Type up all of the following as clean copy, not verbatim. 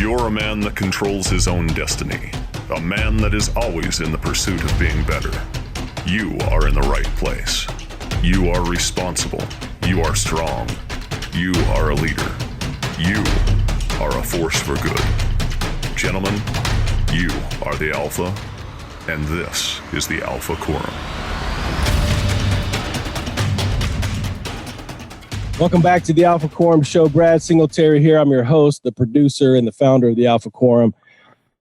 You're a man that controls his own destiny, a man that is always in the pursuit of being better. You are in the right place. You are responsible. You are strong. You are a leader. You are a force for good. Gentlemen, you are the Alpha, and this is the Alpha Quorum. Welcome back to the Alpha Quorum Show. Brad Singletary here. I'm your host, the producer, and the founder of the Alpha Quorum.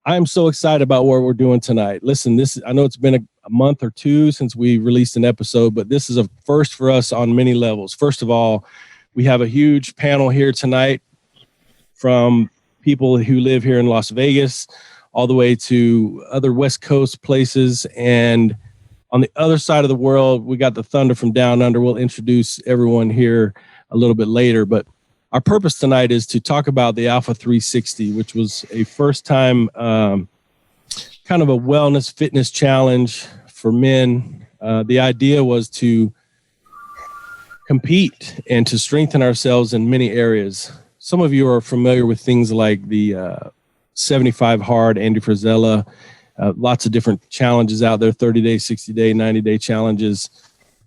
I'm so excited about what we're doing tonight. Listen, I know it's been a month or two since we released an episode, but this is a first for us on many levels. First of all, we have a huge panel here tonight from people who live here in Las Vegas all the way to other West Coast places. And on the other side of the world, we got the Thunder from Down Under. We'll introduce everyone here a little bit later, but our purpose tonight is to talk about the Alpha360, which was a first time kind of a wellness fitness challenge for men. The idea was to compete and to strengthen ourselves in many areas. Some of you are familiar with things like the 75 Hard, Andy Frisella, lots of different challenges out there, 30-day, 60-day, 90-day challenges.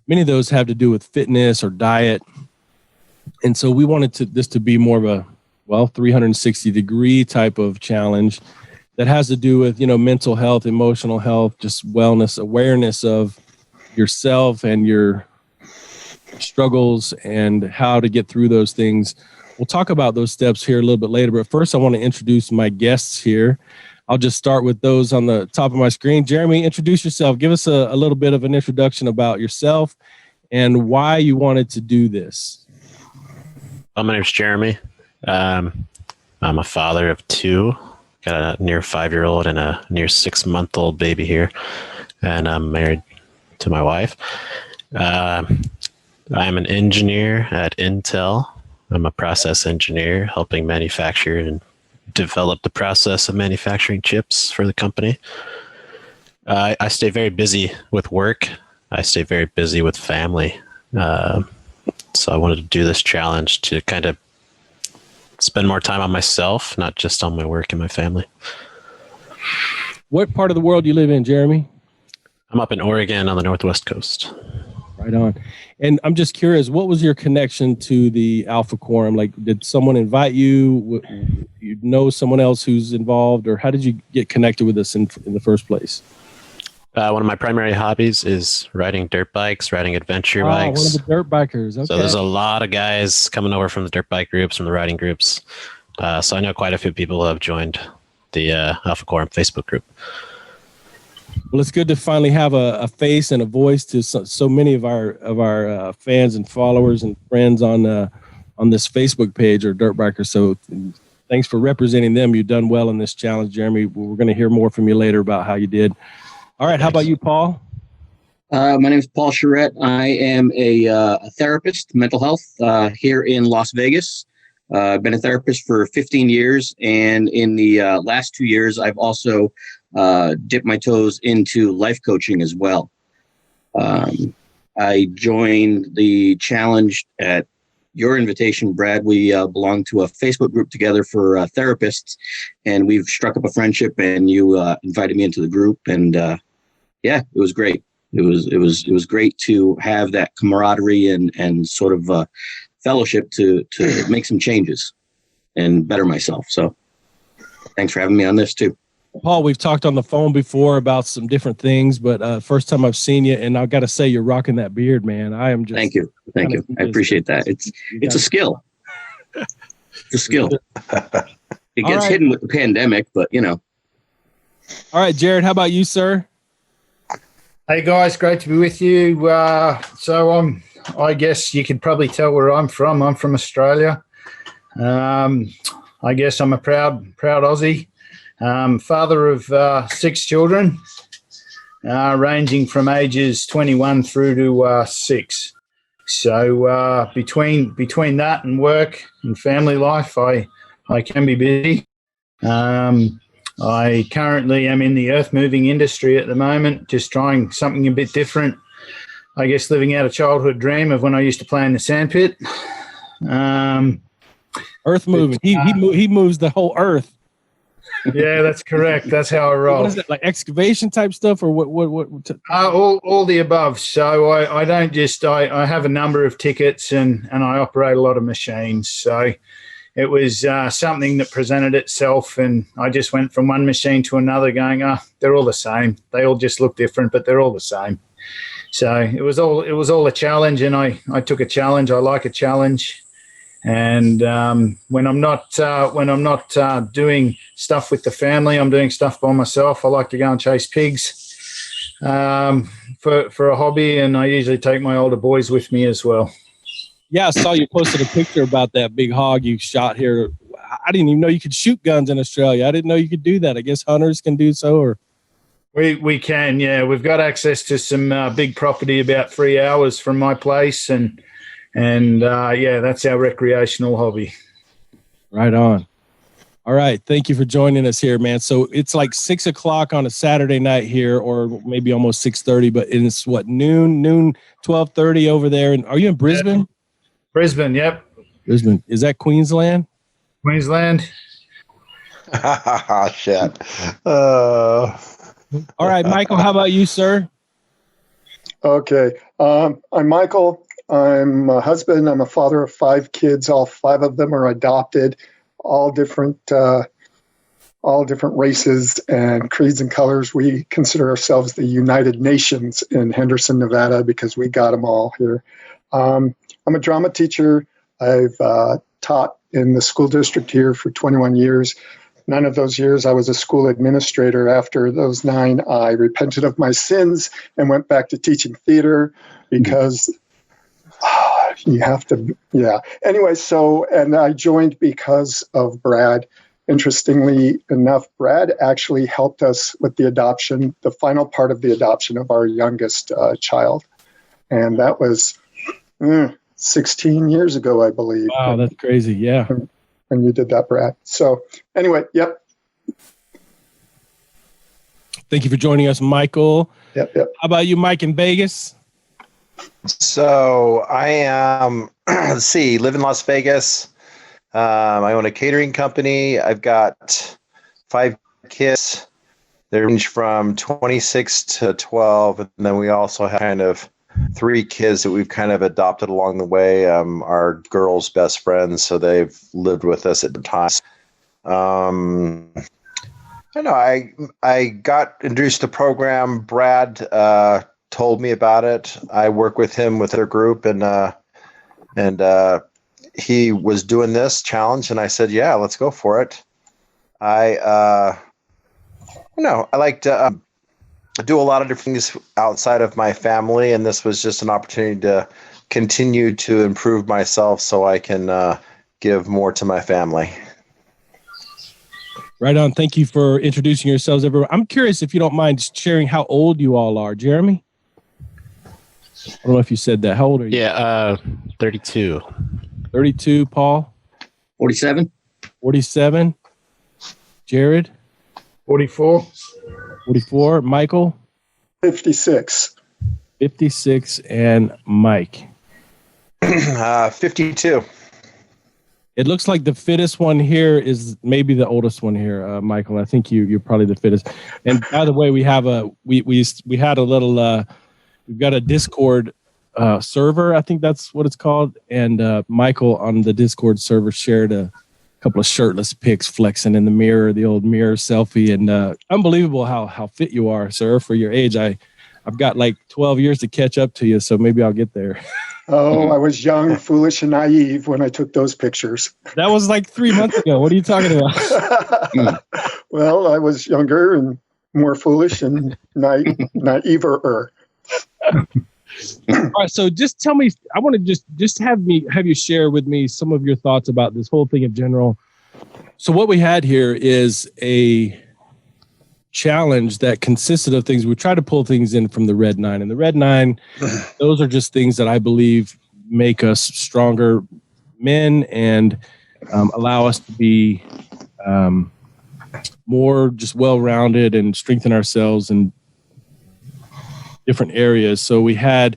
Many of those have to do with fitness or diet. And so we wanted this to be more of a 360-degree type of challenge that has to do with, mental health, emotional health, just wellness, awareness of yourself and your struggles and how to get through those things. We'll talk about those steps here a little bit later, but first I want to introduce my guests here. I'll just start with those on the top of my screen. Jeremy, introduce yourself. Give us a little bit of an introduction about yourself and why you wanted to do this. My name's Jeremy. I'm a father of two. Got a near 5-year-old and a near 6-month-old baby here. And I'm married to my wife. I'm an engineer at Intel. I'm a process engineer helping manufacture and develop the process of manufacturing chips for the company. I stay very busy with work. I stay very busy with family. So I wanted to do this challenge to kind of spend more time on myself, not just on my work and my family. What part of the world do you live in, Jeremy? I'm up in Oregon on the Northwest coast. Right on. And I'm just curious, what was your connection to the Alpha Quorum? Like, did someone invite you? You know someone else who's involved? Or how did you get connected with us in the first place? One of my primary hobbies is riding dirt bikes, riding adventure bikes. One of the dirt bikers. Okay. So there's a lot of guys coming over from the dirt bike groups, from the riding groups. So I know quite a few people who have joined the Alpha Quorum Facebook group. Well, it's good to finally have a face and a voice to so many of our fans and followers and friends on this Facebook page or dirt bikers. So thanks for representing them. You've done well in this challenge, Jeremy. We're going to hear more from you later about how you did. All right. How about you, Paul? My name is Paul Charette. I am a therapist, mental health, here in Las Vegas. I've been a therapist for 15 years. And in the last 2 years, I've also dipped my toes into life coaching as well. I joined the challenge at your invitation, Brad. We belong to a Facebook group together for therapists, and we've struck up a friendship, and you invited me into the group. And yeah, it was great. It was great to have that camaraderie and sort of fellowship to make some changes and better myself. So thanks for having me on this too. Paul, we've talked on the phone before about some different things, but first time I've seen you, and I've got to say, you're rocking that beard, man. I am just. Thank you. I appreciate that. It's a skill. It's a skill. It gets hidden with the pandemic, but All right, Jared, how about you, sir? Hey guys, great to be with you. I guess you could probably tell where I'm from. I'm from Australia. I guess I'm a proud Aussie. Father of 6 children, ranging from ages 21 through to 6. So between that and work and family life, I can be busy. I currently am in the earth moving industry at the moment, just trying something a bit different. I guess living out a childhood dream of when I used to play in the sandpit. Earth moving. He moves the whole earth. Yeah, that's correct. That's how I roll. What is it, like excavation type stuff, or what? All the above. So I don't just I have a number of tickets and I operate a lot of machines. So it was something that presented itself, and I just went from one machine to another, going, they're all the same. They all just look different, but they're all the same. So it was all a challenge, and I took a challenge. I like a challenge. And when I'm not doing stuff with the family, I'm doing stuff by myself. I like to go and chase pigs for a hobby, and I usually take my older boys with me as well. Yeah, I saw you posted a picture about that big hog you shot here. I didn't even know you could shoot guns in Australia. I didn't know you could do that. I guess hunters can do so, or we can. Yeah, we've got access to some big property about 3 hours from my place, and yeah, that's our recreational hobby. Right on. All right. Thank you for joining us here, man. So it's like 6 o'clock on a Saturday night here, or maybe almost 6:30, but it's what, noon, 12:30 over there. And are you in Brisbane? Yeah. Brisbane. Yep. Brisbane. Is that Queensland? Queensland. Shit. All right, Michael, how about you, sir? Okay. I'm Michael. I'm a husband. I'm a father of 5 kids. All 5 of them are adopted, all different races and creeds and colors. We consider ourselves the United Nations in Henderson, Nevada, because we got them all here. I'm a drama teacher. I've taught in the school district here for 21 years. None of those years I was a school administrator. After those 9, I repented of my sins and went back to teaching theater because you have to, yeah. Anyway, and I joined because of Brad. Interestingly enough, Brad actually helped us with the adoption, the final part of the adoption of our youngest child. And that was 16 years ago, I believe. Wow, that's crazy. Yeah. When you did that, Brad. So anyway, yep. Thank you for joining us, Michael. Yep. How about you, Mike, in Vegas? So I am, live in Las Vegas. I own a catering company. I've got 5 kids. They range from 26 to 12. And then we also have kind of 3 kids that we've kind of adopted along the way. Our girls' best friends, so they've lived with us at the time. I know I got introduced to the program. Brad told me about it. I work with him with their group, and he was doing this challenge, and I said, "Yeah, let's go for it." I like to do a lot of different things outside of my family, and this was just an opportunity to continue to improve myself so I can give more to my family. Right on. Thank you for introducing yourselves, everyone. I'm curious if you don't mind sharing how old you all are. Jeremy? I don't know if you said that. How old are you? Yeah, 32. 32, Paul? 47. 47. Jared? 44. 44. Michael? 56. 56. And Mike? 52. It looks like the fittest one here is maybe the oldest one here, Michael. I think you're probably the fittest. And by the way, we have we had a little we've got a Discord server. I think that's what it's called. And Michael on the Discord server shared a couple of shirtless pics flexing in the mirror, the old mirror selfie. And unbelievable how fit you are, sir, for your age. I've got like 12 years to catch up to you, so maybe I'll get there. Oh, I was young, foolish, and naive when I took those pictures. That was like 3 months ago. What are you talking about? Well, I was younger and more foolish and naive-er. All right, so just tell me. I want to just have you share with me some of your thoughts about this whole thing in general. So what we had here is a challenge that consisted of things. We try to pull things in from the Red 9, and the Red 9, those are just things that I believe make us stronger men and allow us to be more just well-rounded and strengthen ourselves in different areas. So here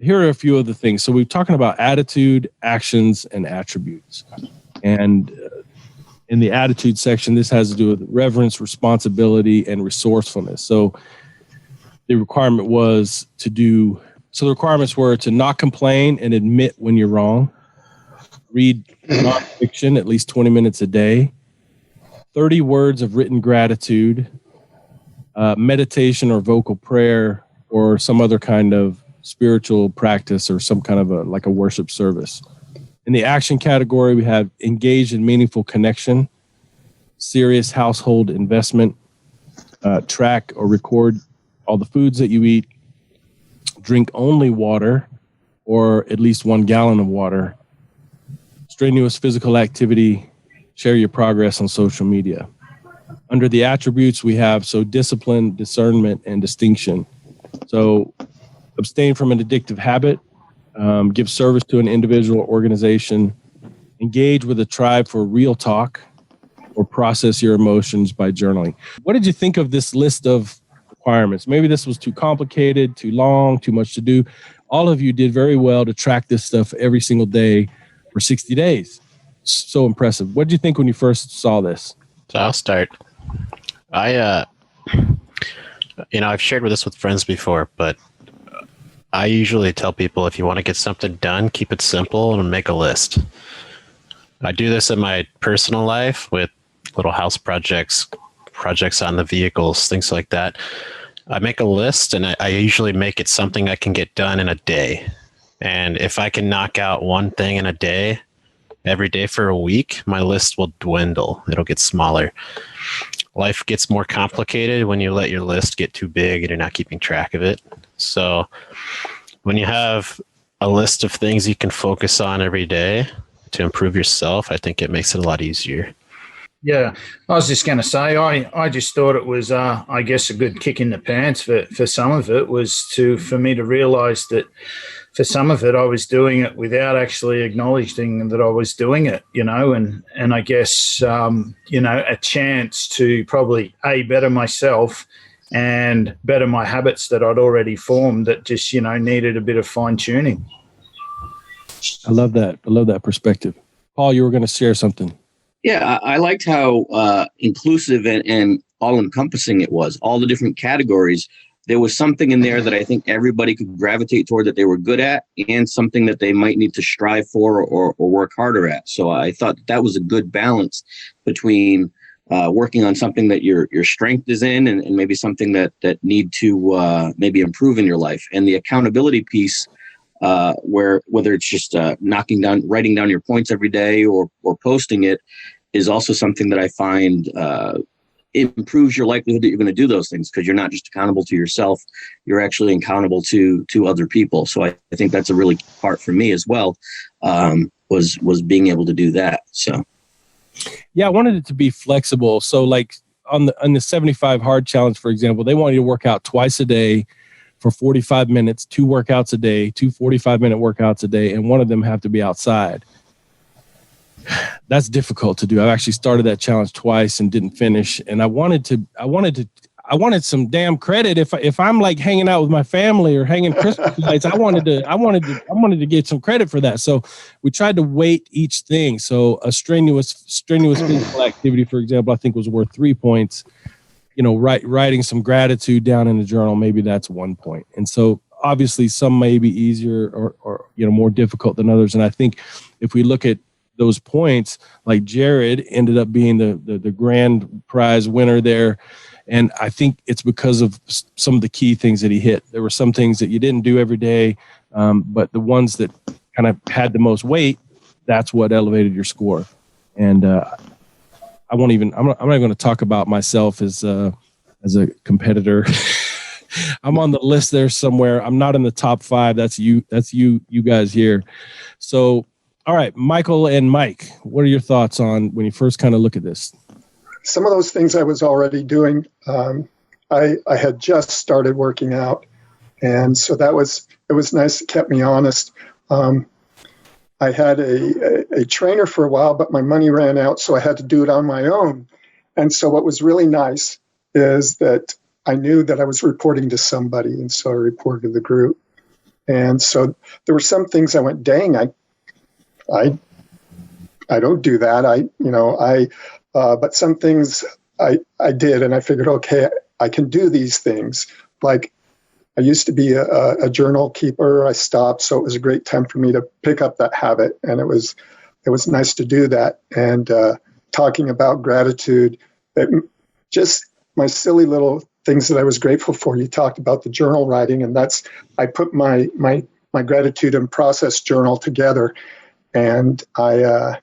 are a few of the things. So we're talking about attitude, actions, and attributes. And In the attitude section, this has to do with reverence, responsibility, and resourcefulness. So the requirement was the requirements were to not complain and admit when you're wrong, read nonfiction at least 20 minutes a day, 30 words of written gratitude, meditation or vocal prayer, or some other kind of spiritual practice or some kind of a worship service. In the action category, we have engage in meaningful connection, serious household investment, track or record all the foods that you eat, drink only water or at least 1 gallon of water, strenuous physical activity, share your progress on social media. Under the attributes, we have discipline, discernment, and distinction. So abstain from an addictive habit, give service to an individual or organization, engage with a tribe for real talk, or process your emotions by journaling. What did you think of this list of requirements? Maybe this was too complicated, too long, too much to do. All of you did very well to track this stuff every single day for 60 days. So impressive. What did you think when you first saw this? So I'll start. I've shared this with friends before, but I usually tell people if you want to get something done, keep it simple and make a list. I do this in my personal life with little house projects on the vehicles, things like that. I make a list and I usually make it something I can get done in a day. And if I can knock out one thing in a day, every day for a week, my list will dwindle. It'll get smaller. Life gets more complicated when you let your list get too big and you're not keeping track of it. So when you have a list of things you can focus on every day to improve yourself, I think it makes it a lot easier. Yeah, I was just going to say, I just thought it was, I guess, a good kick in the pants for some of it was for me to realize that for some of it, I was doing it without actually acknowledging that I was doing it, and I guess, a chance to probably better myself and better my habits that I'd already formed that just, needed a bit of fine tuning. I love that. I love that perspective. Paul, you were going to share something. Yeah, I liked how inclusive and all-encompassing it was. All the different categories. There was something in there that I think everybody could gravitate toward that they were good at, and something that they might need to strive for or work harder at. So I thought that was a good balance between working on something that your strength is in, and maybe something that need to maybe improve in your life. And the accountability piece, where whether it's just writing down your points every day or posting it, is also something that I find improves your likelihood that you're going to do those things, because you're not just accountable to yourself, you're actually accountable to other people. So I think that's a really key part for me as well, was being able to do that. So yeah, I wanted it to be flexible. So like on the 75 hard challenge, for example, they want you to work out twice a day for 45 minutes, 2 workouts a day, 2 45-minute workouts a day, and one of them have to be outside. That's difficult to do. I've actually started that challenge twice and didn't finish. And I wanted some damn credit. If I'm like hanging out with my family or hanging Christmas lights, I wanted to get some credit for that. So we tried to weight each thing. So a strenuous physical activity, for example, I think was worth 3 points. Writing some gratitude down in the journal, maybe that's 1 point. And so obviously some may be easier or more difficult than others. And I think if we look at those points, like Jared ended up being the grand prize winner there. And I think it's because of some of the key things that he hit. There were some things that you didn't do every day, but the ones that kind of had the most weight, that's what elevated your score. And I'm not going to talk about myself as a competitor. I'm on the list there somewhere. I'm not in the top 5. That's you guys here. So, all right, Michael and Mike, what are your thoughts on when you first kind of look at this? Some of those things I was already doing. I had just started working out, and so it was nice. It kept me honest. I had a trainer for a while, but my money ran out, so I had to do it on my own. And so what was really nice is that I knew that I was reporting to somebody, and so I reported to the group. And so there were some things I went, dang, I don't do that. But some things I did, and I figured, okay, I can do these things. Like I used to be a journal keeper. I stopped, so it was a great time for me to pick up that habit, and it was nice to do that. And talking about gratitude, just my silly little things that I was grateful for. You talked about the journal writing, and I put my gratitude and process journal together, and I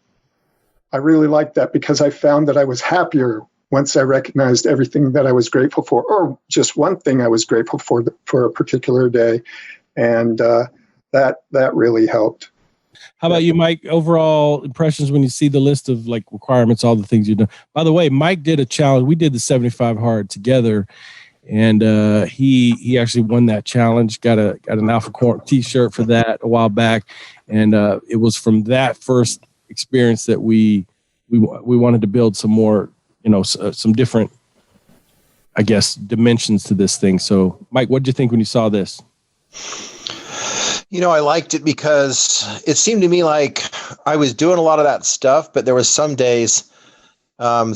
really liked that because I found that I was happier once I recognized everything that I was grateful for, or just one thing I was grateful for a particular day, and that really helped. How about you, Mike? Overall impressions when you see the list of like requirements, all the things you've done. By the way, Mike did a challenge. We did the 75 hard together, and he actually won that challenge. Got an Alpha Corp T-shirt for that a while back, and it was from that first experience that we wanted to build some more, some different, I guess, dimensions to this thing. So, Mike, what did you think when you saw this? I liked it because it seemed to me like I was doing a lot of that stuff, but there was some days I'm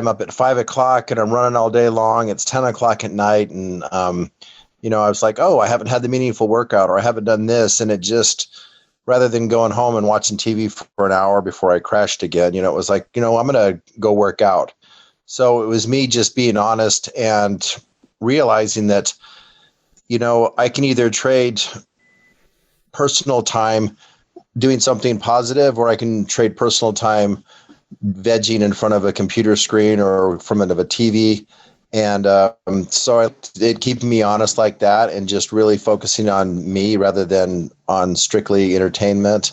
up at 5 o'clock and I'm running all day long. It's 10 o'clock at night. And, I was like, oh, I haven't had the meaningful workout, or I haven't done this. And it just, rather than going home and watching TV for an hour before I crashed again, it was like, I'm going to go work out. So it was me just being honest and realizing that, I can either trade personal time doing something positive, or I can trade personal time vegging in front of a computer screen or in front of a TV. And so it keeping me honest like that and just really focusing on me rather than on strictly entertainment.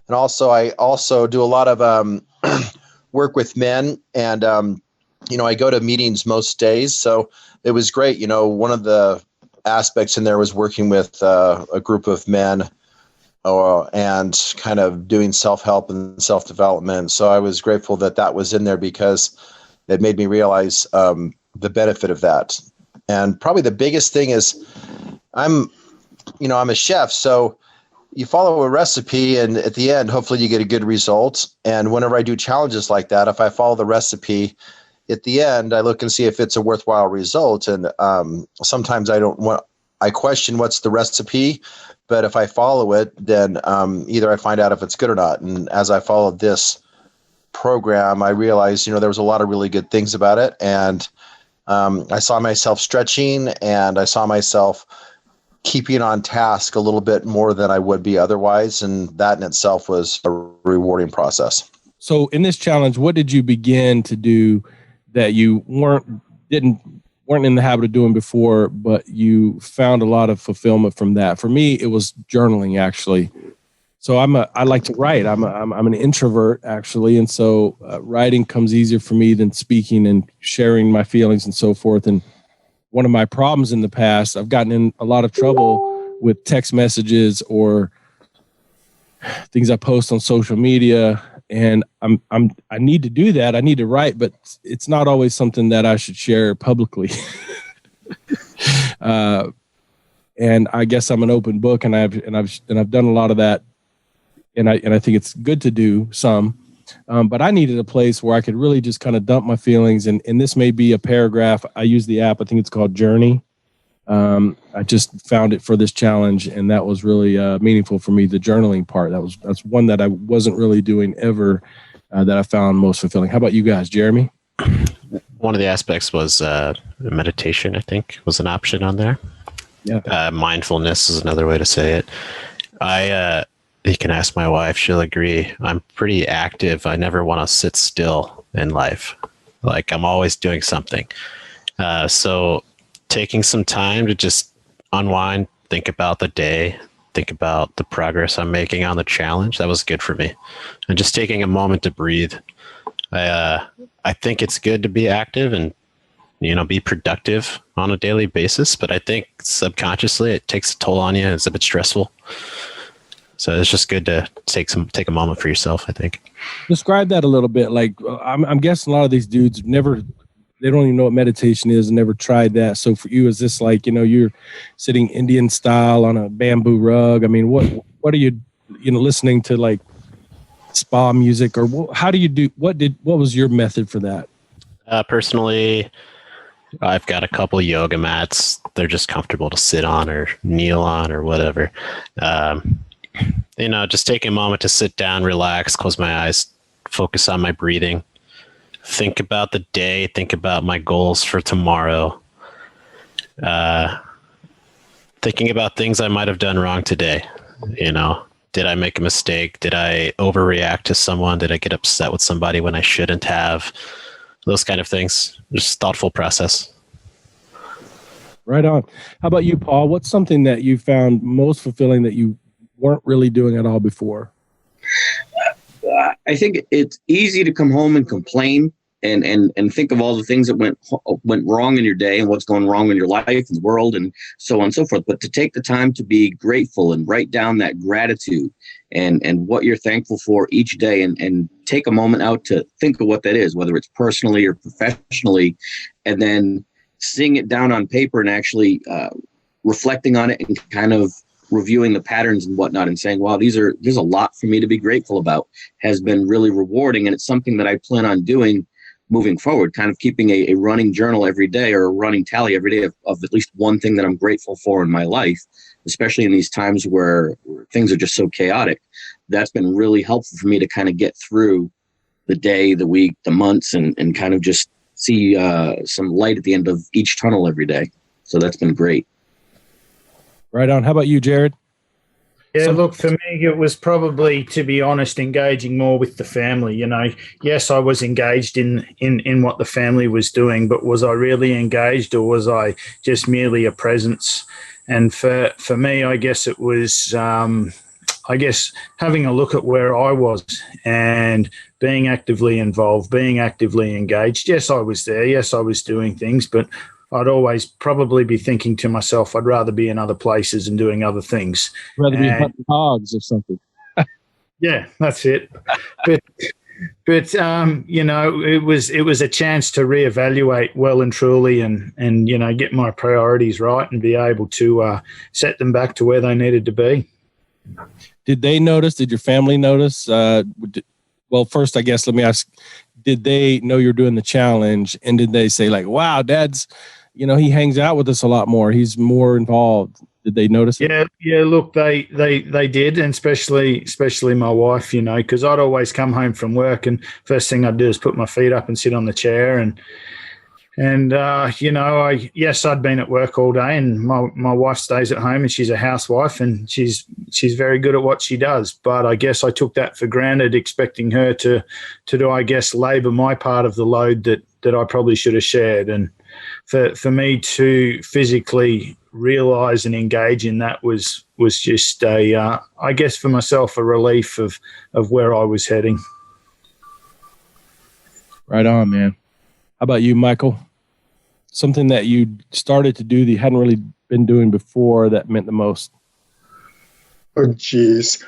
And also, I also do a lot of work with men, and, I go to meetings most days. So it was great. One of the aspects in there was working with a group of men and kind of doing self-help and self-development. So I was grateful that was in there because it made me realize the benefit of that. And probably the biggest thing is I'm a chef. So you follow a recipe, and at the end, hopefully you get a good result. And whenever I do challenges like that, if I follow the recipe, at the end, I look and see if it's a worthwhile result. And sometimes I question what's the recipe, but if I follow it, then either I find out if it's good or not. And as I followed this program, I realized, there was a lot of really good things about it. And I saw myself stretching, and I saw myself keeping on task a little bit more than I would be otherwise. And that in itself was a rewarding process. So in this challenge, what did you begin to do that you weren't in the habit of doing before, but you found a lot of fulfillment from that? For me, it was journaling, actually. So I like to write. I'm an introvert, actually, and so writing comes easier for me than speaking and sharing my feelings and so forth. And one of my problems in the past, I've gotten in a lot of trouble with text messages or things I post on social media. And I need to do that. I need to write, but it's not always something that I should share publicly. And I guess I'm an open book, and I've done a lot of that, and I think it's good to do some. But I needed a place where I could really just kind of dump my feelings, and this may be a paragraph. I use the app. I think it's called Journey. I just found it for this challenge, and that was really meaningful for me. The journaling part, that's one that I wasn't really doing ever, that I found most fulfilling. How about you guys, Jeremy? One of the aspects was meditation, I think, was an option on there. Yeah. Mindfulness is another way to say it. You can ask my wife, she'll agree. I'm pretty active. I never want to sit still in life. Like, I'm always doing something. So taking some time to just unwind, think about the day, think about the progress I'm making on the challenge, that was good for me. And just taking a moment to breathe. I think it's good to be active and, be productive on a daily basis, but I think subconsciously it takes a toll on you. It's a bit stressful. So it's just good to take a moment for yourself, I think. Describe that a little bit. Like, I'm guessing a lot of these dudes they don't even know what meditation is and never tried that. So for you, is this like, you're sitting Indian style on a bamboo rug? I mean, what are you, listening to, like spa music, or how do you do? What was your method for that? Personally, I've got a couple yoga mats. They're just comfortable to sit on or kneel on or whatever. Just take a moment to sit down, relax, close my eyes, focus on my breathing, think about the day, think about my goals for tomorrow. Thinking about things I might have done wrong today. Did I make a mistake? Did I overreact to someone? Did I get upset with somebody when I shouldn't have? Those kind of things. Just thoughtful process. Right on. How about you, Paul? What's something that you found most fulfilling that you weren't really doing at all before? I think it's easy to come home and complain and think of all the things that went wrong in your day and what's going wrong in your life and the world and so on and so forth. But to take the time to be grateful and write down that gratitude and what you're thankful for each day and take a moment out to think of what that is, whether it's personally or professionally, and then seeing it down on paper and actually reflecting on it and kind of reviewing the patterns and whatnot and saying, wow, there's a lot for me to be grateful about, has been really rewarding. And it's something that I plan on doing moving forward, kind of keeping a running journal every day or a running tally every day of at least one thing that I'm grateful for in my life, especially in these times where things are just so chaotic. That's been really helpful for me to kind of get through the day, the week, the months, and kind of just see some light at the end of each tunnel every day. So that's been great. Right on. How about you, Jared? Yeah, look, for me, it was probably, to be honest, engaging more with the family. Yes, I was engaged in what the family was doing, but was I really engaged, or was I just merely a presence? And for me, I guess it was, having a look at where I was and being actively involved, being actively engaged. Yes, I was there. Yes, I was doing things, but I'd always probably be thinking to myself, I'd rather be in other places and doing other things. Rather be hunting hogs or something. Yeah, that's it. But it was a chance to reevaluate well and truly and get my priorities right and be able to set them back to where they needed to be. Did they notice? Did your family notice? Well, first, I guess, let me ask, did they know you're doing the challenge? And did they say like, wow, Dad's, he hangs out with us a lot more. He's more involved. Did they notice it? Yeah. Look, they did, and especially my wife, because I'd always come home from work and first thing I'd do is put my feet up and sit on the chair and I'd been at work all day, and my wife stays at home and she's a housewife and she's very good at what she does. But I guess I took that for granted, expecting her to do, I guess, labor my part of the load that I probably should have shared. And for me to physically realize and engage in that was just I guess for myself, a relief of where I was heading. Right on, man. How about you, Michael? Something that you started to do that you hadn't really been doing before that meant the most? Oh, geez.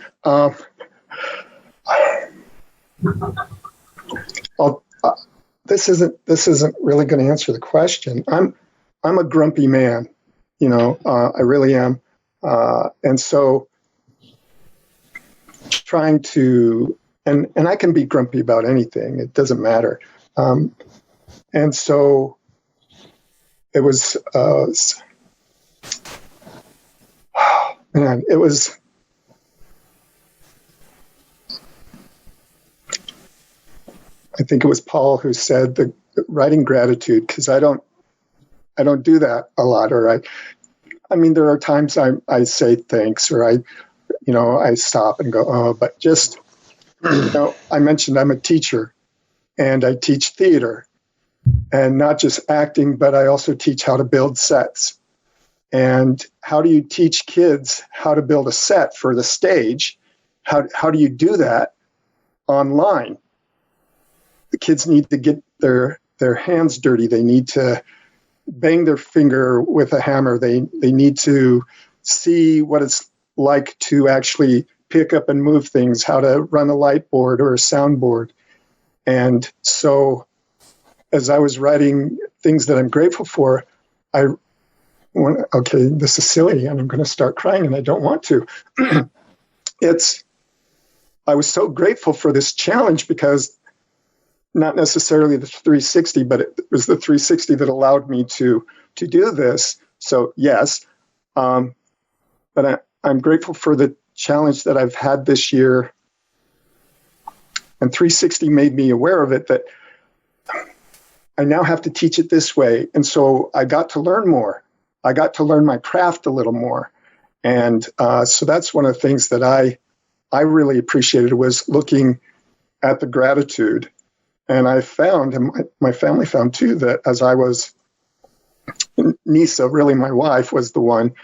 This isn't really going to answer the question. I'm a grumpy man, I really am. And so trying to, and I can be grumpy about anything. It doesn't matter. And so it was, it was, I think it was Paul who said the writing gratitude, because I don't do that a lot. Or I mean, there are times I say thanks, or I stop and go, oh, but just, I mentioned I'm a teacher and I teach theater, and not just acting, but I also teach how to build sets. And how do you teach kids how to build a set for the stage? How do you do that online? The kids need to get their hands dirty. They need to bang their finger with a hammer. They need to see what it's like to actually pick up and move things, how to run a light board or a soundboard. And so as I was writing things that I'm grateful for, okay, this is silly and I'm going to start crying and I don't want to. I was so grateful for this challenge because not necessarily the 360, but it was the 360 that allowed me to do this. So yes, but I'm grateful for the challenge that I've had this year. And 360 made me aware of it, that I now have to teach it this way. And so I got to learn more. I got to learn my craft a little more. And so that's one of the things that I really appreciated, was looking at the gratitude. And I found, and my family found too, that as I was, Nisa, really my wife, was the one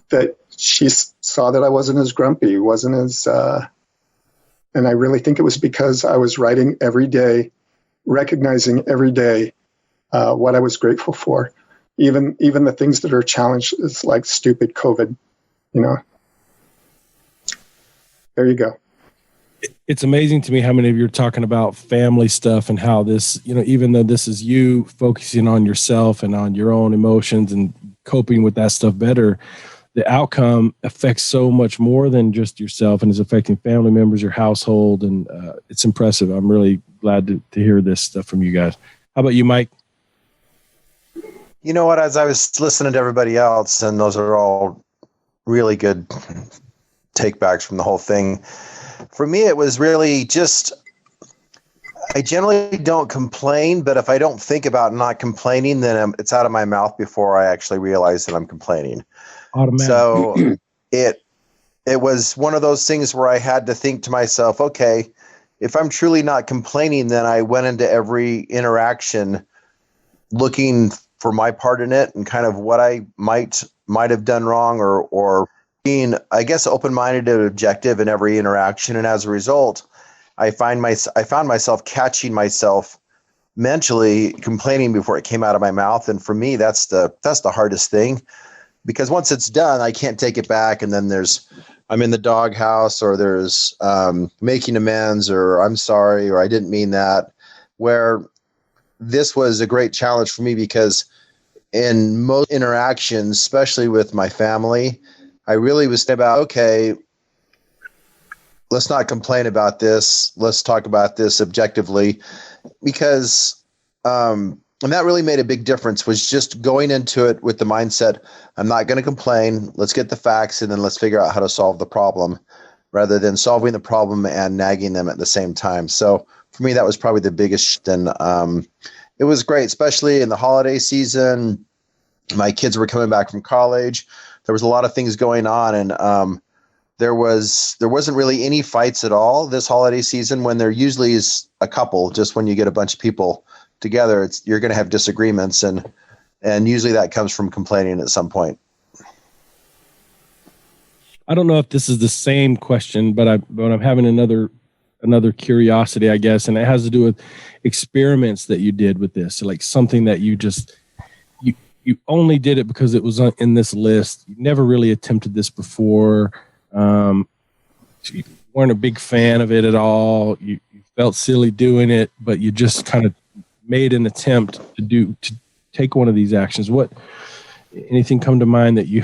that she saw that I wasn't as grumpy, wasn't as, and I really think it was because I was writing every day, recognizing every day what I was grateful for, even the things that are challenges like stupid COVID, There you go. It's amazing to me how many of you are talking about family stuff and how this, even though this is you focusing on yourself and on your own emotions and coping with that stuff better, the outcome affects so much more than just yourself and is affecting family members, your household. And it's impressive. I'm really glad to hear this stuff from you guys. How about you, Mike? You know what? As I was listening to everybody else, and those are all really good takebacks from the whole thing. For me, it was really just, I generally don't complain, but if I don't think about not complaining, then it's out of my mouth before I actually realize that I'm complaining. Automatic. So it was one of those things where I had to think to myself, okay, if I'm truly not complaining, then I went into every interaction looking for my part in it and kind of what I might have done wrong, or being, I guess, open-minded and objective in every interaction. And as a result, I found myself catching myself mentally complaining before it came out of my mouth. And for me, that's the hardest thing, because once it's done, I can't take it back. And then I'm in the doghouse, or there's making amends, or I'm sorry, or I didn't mean that. Where this was a great challenge for me, because in most interactions, especially with my family, I really was about, okay, let's not complain about this. Let's talk about this objectively, because, and that really made a big difference, was just going into it with the mindset, I'm not going to complain. Let's get the facts, and then let's figure out how to solve the problem, rather than solving the problem and nagging them at the same time. So for me, that was probably the biggest. And it was great, especially in the holiday season. My kids were coming back from college. There was a lot of things going on, and there wasn't really any fights at all this holiday season, when there usually is a couple. Just when you get a bunch of people together, you're going to have disagreements, and usually that comes from complaining at some point. I don't know if this is the same question, but I'm having another curiosity, I guess, and it has to do with experiments that you did with this. So like something that you only did it because it was in this list. You never really attempted this before. You weren't a big fan of it at all. You felt silly doing it, but you just kind of made an attempt to take one of these actions. Anything come to mind that you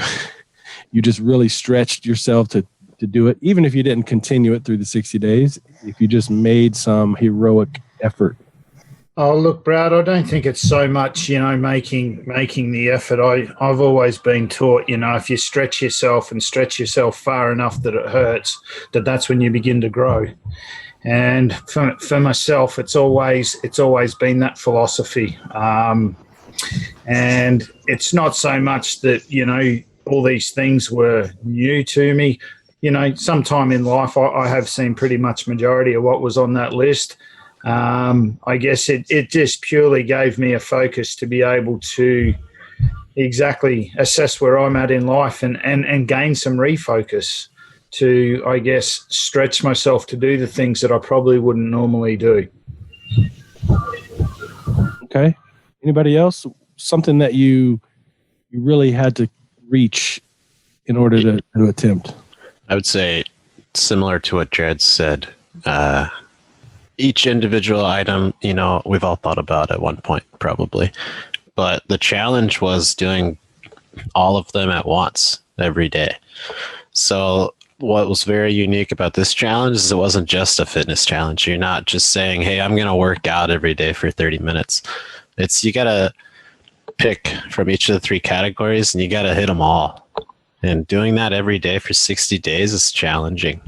just really stretched yourself to do it, even if you didn't continue it through the 60 days, if you just made some heroic effort? Oh, look, Brad, I don't think it's so much, making the effort. I've always been taught, if you stretch yourself far enough that it hurts, that's when you begin to grow. And for myself, it's always been that philosophy. And it's not so much that, all these things were new to me. Sometime in life, I have seen pretty much majority of what was on that list. I guess it just purely gave me a focus to be able to exactly assess where I'm at in life and gain some refocus to, I guess, stretch myself to do the things that I probably wouldn't normally do. Okay. Anybody else? Something that you really had to reach in order to attempt? I would say similar to what Jared said. Each individual item, we've all thought about at one point probably, but the challenge was doing all of them at once every day. So what was very unique about this challenge is it wasn't just a fitness challenge. You're not just saying, hey, I'm going to work out every day for 30 minutes. You got to pick from each of the 3 categories and you got to hit them all. And doing that every day for 60 days is challenging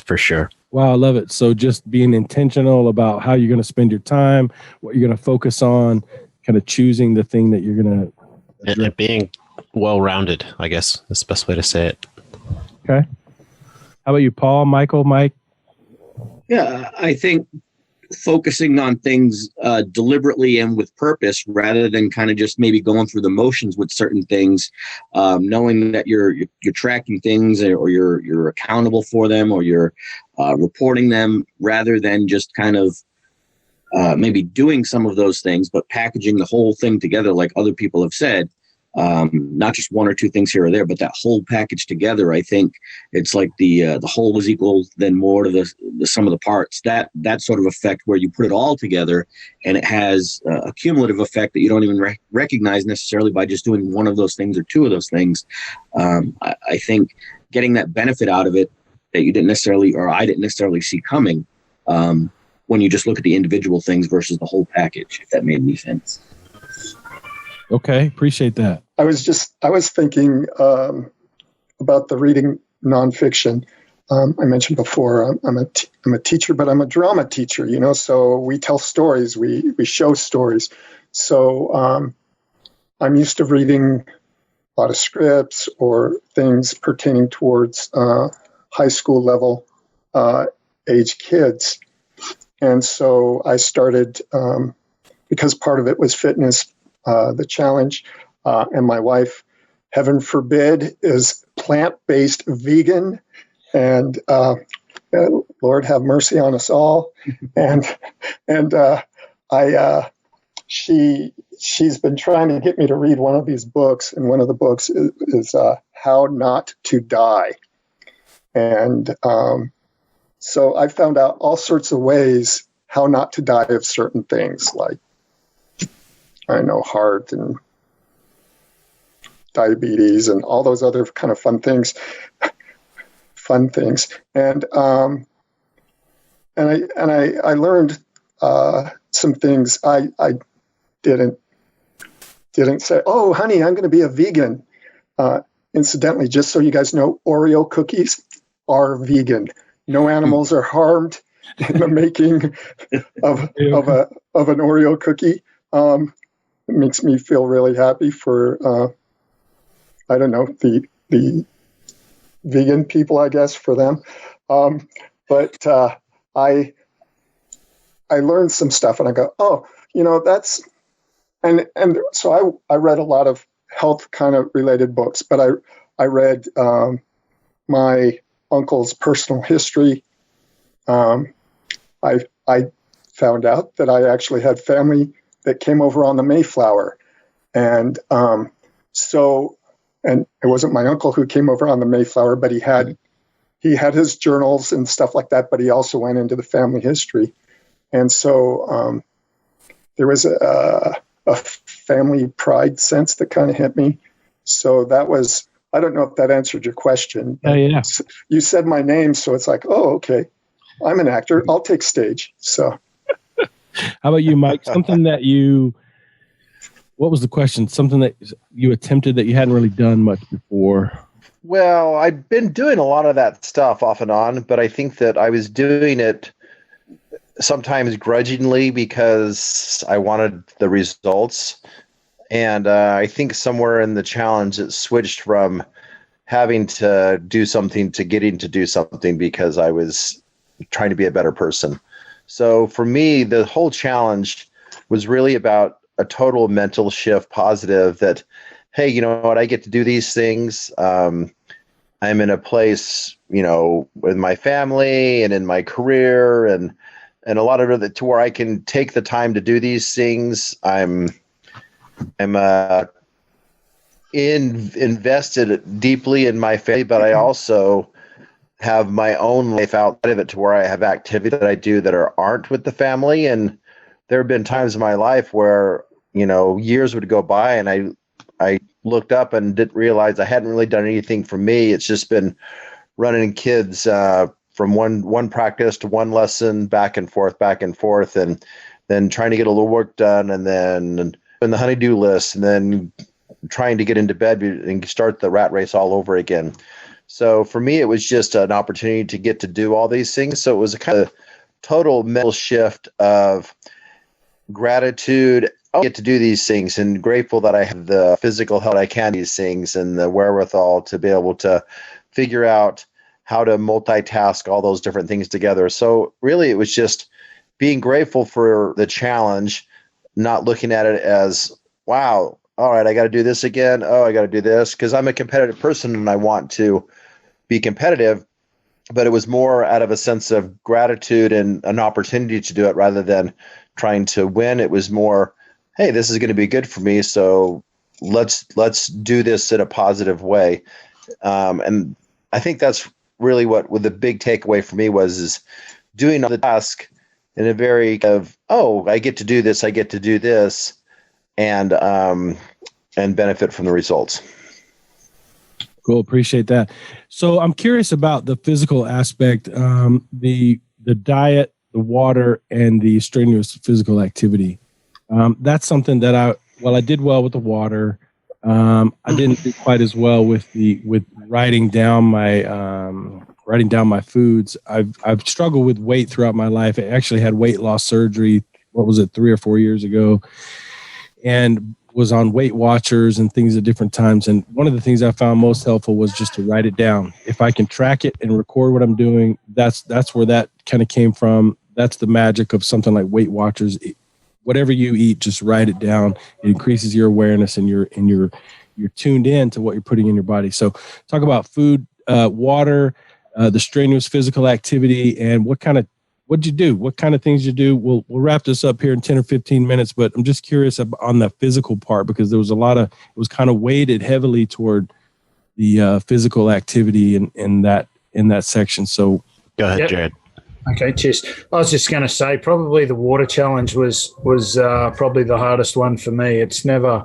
for sure. Wow, I love it. So just being intentional about how you're going to spend your time, what you're going to focus on, kind of choosing the thing that you're going to... And being well-rounded, I guess is the best way to say it. Okay. How about you, Paul, Michael, Mike? Yeah, I think focusing on things deliberately and with purpose rather than kind of just maybe going through the motions with certain things, knowing that you're tracking things or you're accountable for them or you're reporting them rather than just kind of maybe doing some of those things, but packaging the whole thing together like other people have said. Not just 1 or 2 things here or there, but that whole package together. I think it's like the whole is equal then more to the sum of the parts. That sort of effect where you put it all together and it has a cumulative effect that you don't even recognize necessarily by just doing 1 of those things or 2 of those things. I think getting that benefit out of it that you didn't necessarily, or I didn't necessarily see coming, when you just look at the individual things versus the whole package, if that made any sense. Okay, appreciate that. I was thinking about the reading nonfiction. I mentioned before, I'm a teacher, but I'm a drama teacher, so we tell stories, we show stories. So I'm used to reading a lot of scripts or things pertaining towards high school level age kids. And so I started, because part of it was fitness, the challenge, and my wife, heaven forbid, is plant-based vegan, and Lord have mercy on us all. And she's been trying to get me to read one of these books, and one of the books is How Not to Die. And so I found out all sorts of ways how not to die of certain things, like I know heart and diabetes and all those other kind of fun things. And I learned some things. I didn't say, oh, honey, I'm going to be a vegan. Incidentally, just so you guys know, Oreo cookies are vegan. No animals are harmed in the making of an Oreo cookie. It makes me feel really happy for, I don't know, the vegan people, I guess, for them. But I learned some stuff and I go, oh, that's, and so I read a lot of health kind of related books, but I read my uncle's personal history. I found out that I actually had family that came over on the Mayflower. And and it wasn't my uncle who came over on the Mayflower, but he had his journals and stuff like that, but he also went into the family history. And so there was a family pride sense that kind of hit me. So that was, I don't know if that answered your question. Oh, yeah. You said my name, so it's like, oh, okay, I'm an actor. I'll take stage. So. How about you, Mike? What was the question? Something that you attempted that you hadn't really done much before? Well, I've been doing a lot of that stuff off and on, but I think that I was doing it sometimes grudgingly because I wanted the results. And I think somewhere in the challenge it switched from having to do something to getting to do something because I was trying to be a better person. So for me, the whole challenge was really about a total mental shift, positive, that, hey, you know what, I get to do these things. I'm in a place, with my family and in my career and a lot of it to where I can take the time to do these things. I'm invested deeply in my family, but I also have my own life outside of it to where I have activities that I do that aren't with the family. And there have been times in my life where, years would go by and I looked up and didn't realize I hadn't really done anything for me. It's just been running kids from one practice to one lesson, back and forth, and then trying to get a little work done, and then in the honey-do list, and then trying to get into bed and start the rat race all over again. So for me, it was just an opportunity to get to do all these things. So it was a kind of total mental shift of gratitude. I get to do these things, and grateful that I have the physical health I can do these things, and the wherewithal to be able to figure out how to multitask all those different things together. So really, it was just being grateful for the challenge, not looking at it as, wow, all right, I got to do this again. Oh, I got to do this, because I'm a competitive person and I want to be competitive. But it was more out of a sense of gratitude and an opportunity to do it rather than trying to win. It was more, hey, this is going to be good for me, so let's do this in a positive way. And I think that's really what the big takeaway for me is doing the task in a very of, oh, I get to do this, I get to do this, and benefit from the results. Cool. Appreciate that. So I'm curious about the physical aspect, the diet, the water, and the strenuous physical activity. That's something that I did well with the water. I didn't do quite as well with writing down my foods. I've struggled with weight throughout my life. I actually had weight loss surgery. What was it, 3 or 4 years ago? And was on Weight Watchers and things at different times. And one of the things I found most helpful was just to write it down. If I can track it and record what I'm doing, that's where that kind of came from. That's the magic of something like Weight Watchers. Whatever you eat, just write it down. It increases your awareness, and you're tuned in to what you're putting in your body. So talk about food, water, the strenuous physical activity, and what'd you do? What kind of things you do? We'll wrap this up here in 10 or 15 minutes, but I'm just curious on the physical part, because there was it was kind of weighted heavily toward the physical activity in that section. So go ahead, Jared. Okay, cheers. I was just going to say, probably the water challenge was probably the hardest one for me. It's never,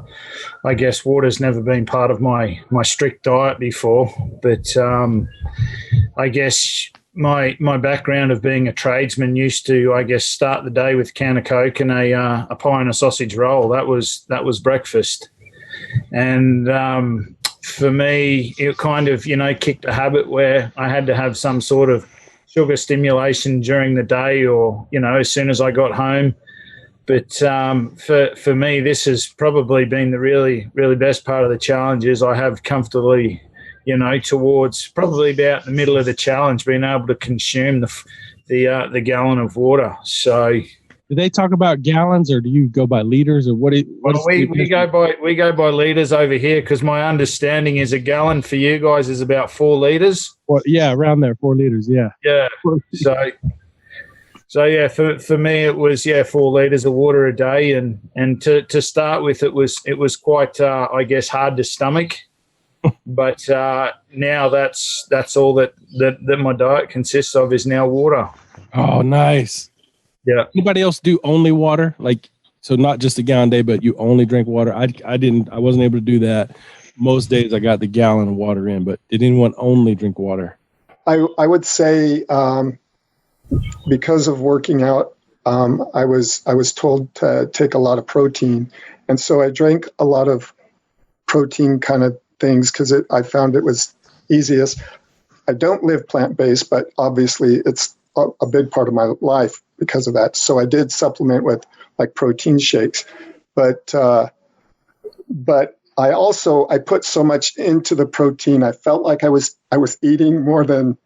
I guess, water's never been part of my strict diet before, but I guess my background of being a tradesman used to, I guess, start the day with a can of Coke and a pie and a sausage roll. That was breakfast, and for me, it kind of kicked a habit where I had to have some sort of sugar stimulation during the day, or as soon as I got home. But for me, this has probably been the really, really best part of the challenge. Is I have comfortably, towards probably about the middle of the challenge, being able to consume the gallon of water. So, do they talk about gallons, or do you go by liters, or what? We go by liters over here, because my understanding is a gallon for you guys is about 4 liters. Well, yeah, around there, 4 liters. Yeah. Yeah. So yeah, for me it was 4 liters of water a day, and to start with it was quite I guess hard to stomach, but now that's all that my diet consists of is now water. Oh, nice. Yeah. Anybody else do only water? Like, so not just a gallon a day, but you only drink water? I wasn't able to do that. Most days I got the gallon of water in, but did anyone only drink water? I would say because of working out, I was told to take a lot of protein, and so I drank a lot of protein kind of things because I found it was easiest. I don't live plant-based, but obviously it's a big part of my life because of that. So I did supplement with like protein shakes, but I put so much into the protein. I felt like I was eating more than,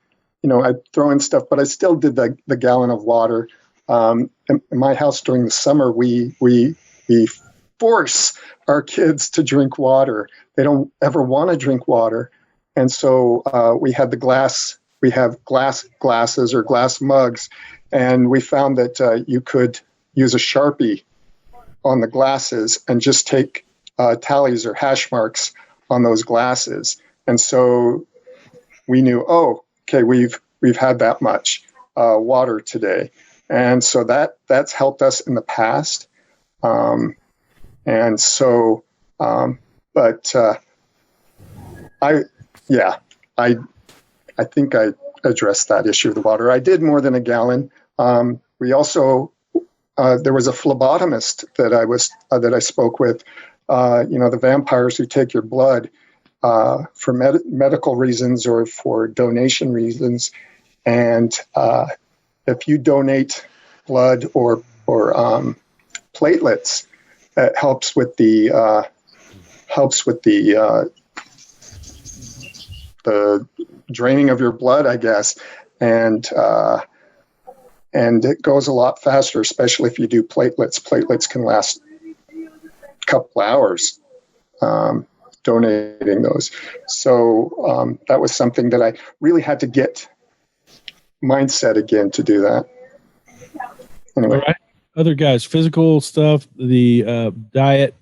I'd throw in stuff, but I still did the gallon of water. In my house during the summer, we force our kids to drink water. They don't ever want to drink water. And so we have glass glasses or glass mugs, and we found that you could use a Sharpie on the glasses and just take tallies or hash marks on those glasses. And so we knew, okay, we've had that much water today. And so that's helped us in the past. I I think I addressed that issue of the water. I did more than a gallon. We also, there was a phlebotomist that I spoke with, the vampires who take your blood for medical reasons or for donation reasons. And if you donate blood or platelets, that helps with the draining of your blood, I guess, and it goes a lot faster, especially if you do platelets. Platelets can last a couple hours. Donating those, so that was something that I really had to get mindset again to do that. Anyway. All right. Other guys, physical stuff, the diet,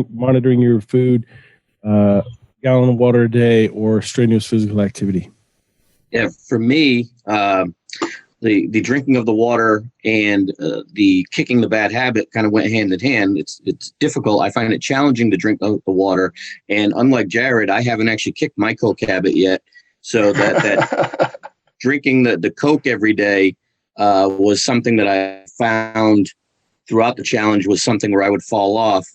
monitoring your food, gallon of water a day, or strenuous physical activity. Yeah, for me, the drinking of the water and the kicking the bad habit kind of went hand in hand. It's difficult. I find it challenging to drink the water, and unlike Jared, I haven't actually kicked my Coke habit yet. So that drinking the Coke every day was something that I found throughout the challenge was something where I would fall off.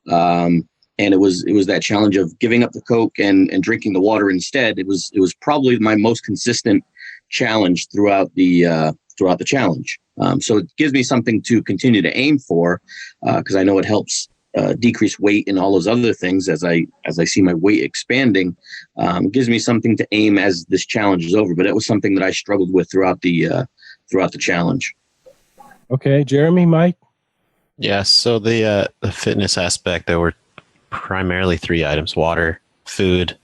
And it was that challenge of giving up the Coke and drinking the water instead. It was probably my most consistent challenge throughout the challenge. So it gives me something to continue to aim for, because I know it helps decrease weight and all those other things as I see my weight expanding. It gives me something to aim as this challenge is over. But it was something that I struggled with throughout the challenge. Okay, Jeremy, Mike. Yeah. So the fitness aspect, there were primarily 3 items: water, food,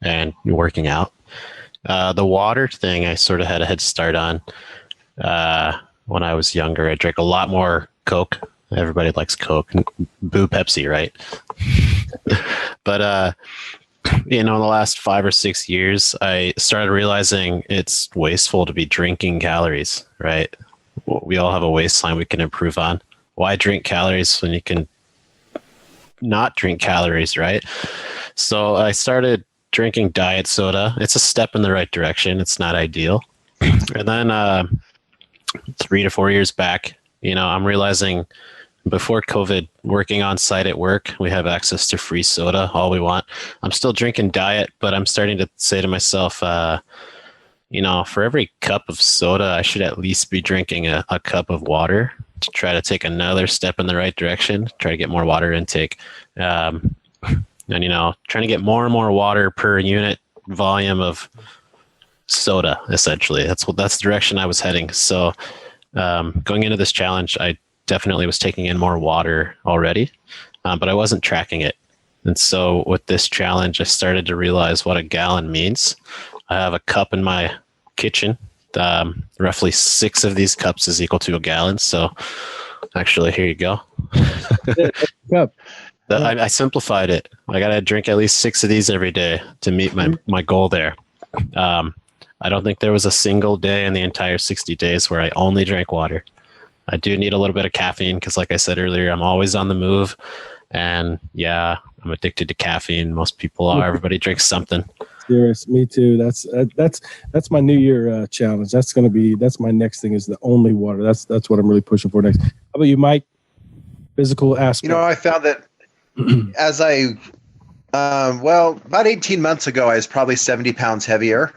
and working out. The water thing, I sort of had a head start on when I was younger. I drank a lot more Coke. Everybody likes Coke. Boo Pepsi, right? But, in the last 5 or 6 years, I started realizing it's wasteful to be drinking calories, right? We all have a waistline we can improve on. Why drink calories when you can not drink calories, right? So I started drinking diet soda. It's a step in the right direction. It's not ideal. And then 3 to 4 years back, I'm realizing before COVID, working on site at work, we have access to free soda, all we want. I'm still drinking diet, but I'm starting to say to myself, for every cup of soda, I should at least be drinking a cup of water to try to take another step in the right direction, try to get more water intake. And, trying to get more and more water per unit volume of soda, essentially. That's the direction I was heading. So going into this challenge, I definitely was taking in more water already, but I wasn't tracking it. And so with this challenge, I started to realize what a gallon means. I have a cup in my kitchen. Roughly 6 of these cups is equal to a gallon. So actually, here you go. Cup. I simplified it. I got to drink at least 6 of these every day to meet my goal there. I don't think there was a single day in the entire 60 days where I only drank water. I do need a little bit of caffeine because, like I said earlier, I'm always on the move. And yeah, I'm addicted to caffeine. Most people are. Everybody drinks something. Serious, me too. That's my New Year challenge. That's my next thing, is the only water. That's what I'm really pushing for next. How about you, Mike? Physical aspect. I found that as about 18 months ago, I was probably 70 pounds heavier.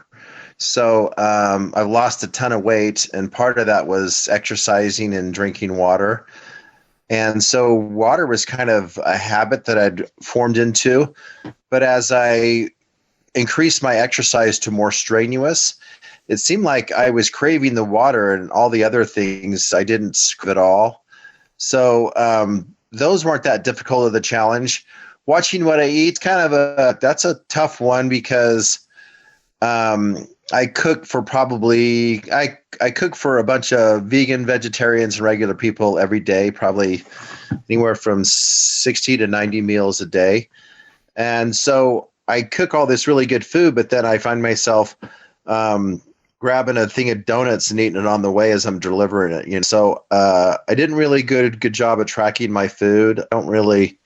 So I've lost a ton of weight, and part of that was exercising and drinking water. And so water was kind of a habit that I'd formed into. But as I increased my exercise to more strenuous, it seemed like I was craving the water, and all the other things I didn't screw at all. So those weren't that difficult of the challenge. Watching what I eat, that's a tough one, because I cook for I cook for a bunch of vegan, vegetarians, and regular people every day, probably anywhere from 60 to 90 meals a day. And so I cook all this really good food, but then I find myself grabbing a thing of donuts and eating it on the way as I'm delivering it. So I didn't really good job of tracking my food. I don't really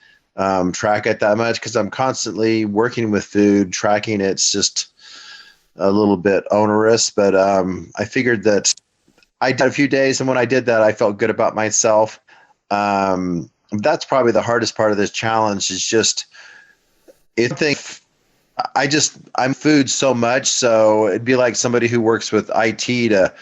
track it that much because I'm constantly working with food, tracking it. It's just a little bit onerous, but I figured that I did a few days, and when I did that, I felt good about myself. That's probably the hardest part of this challenge is just, I'm food so much, so it'd be like somebody who works with IT to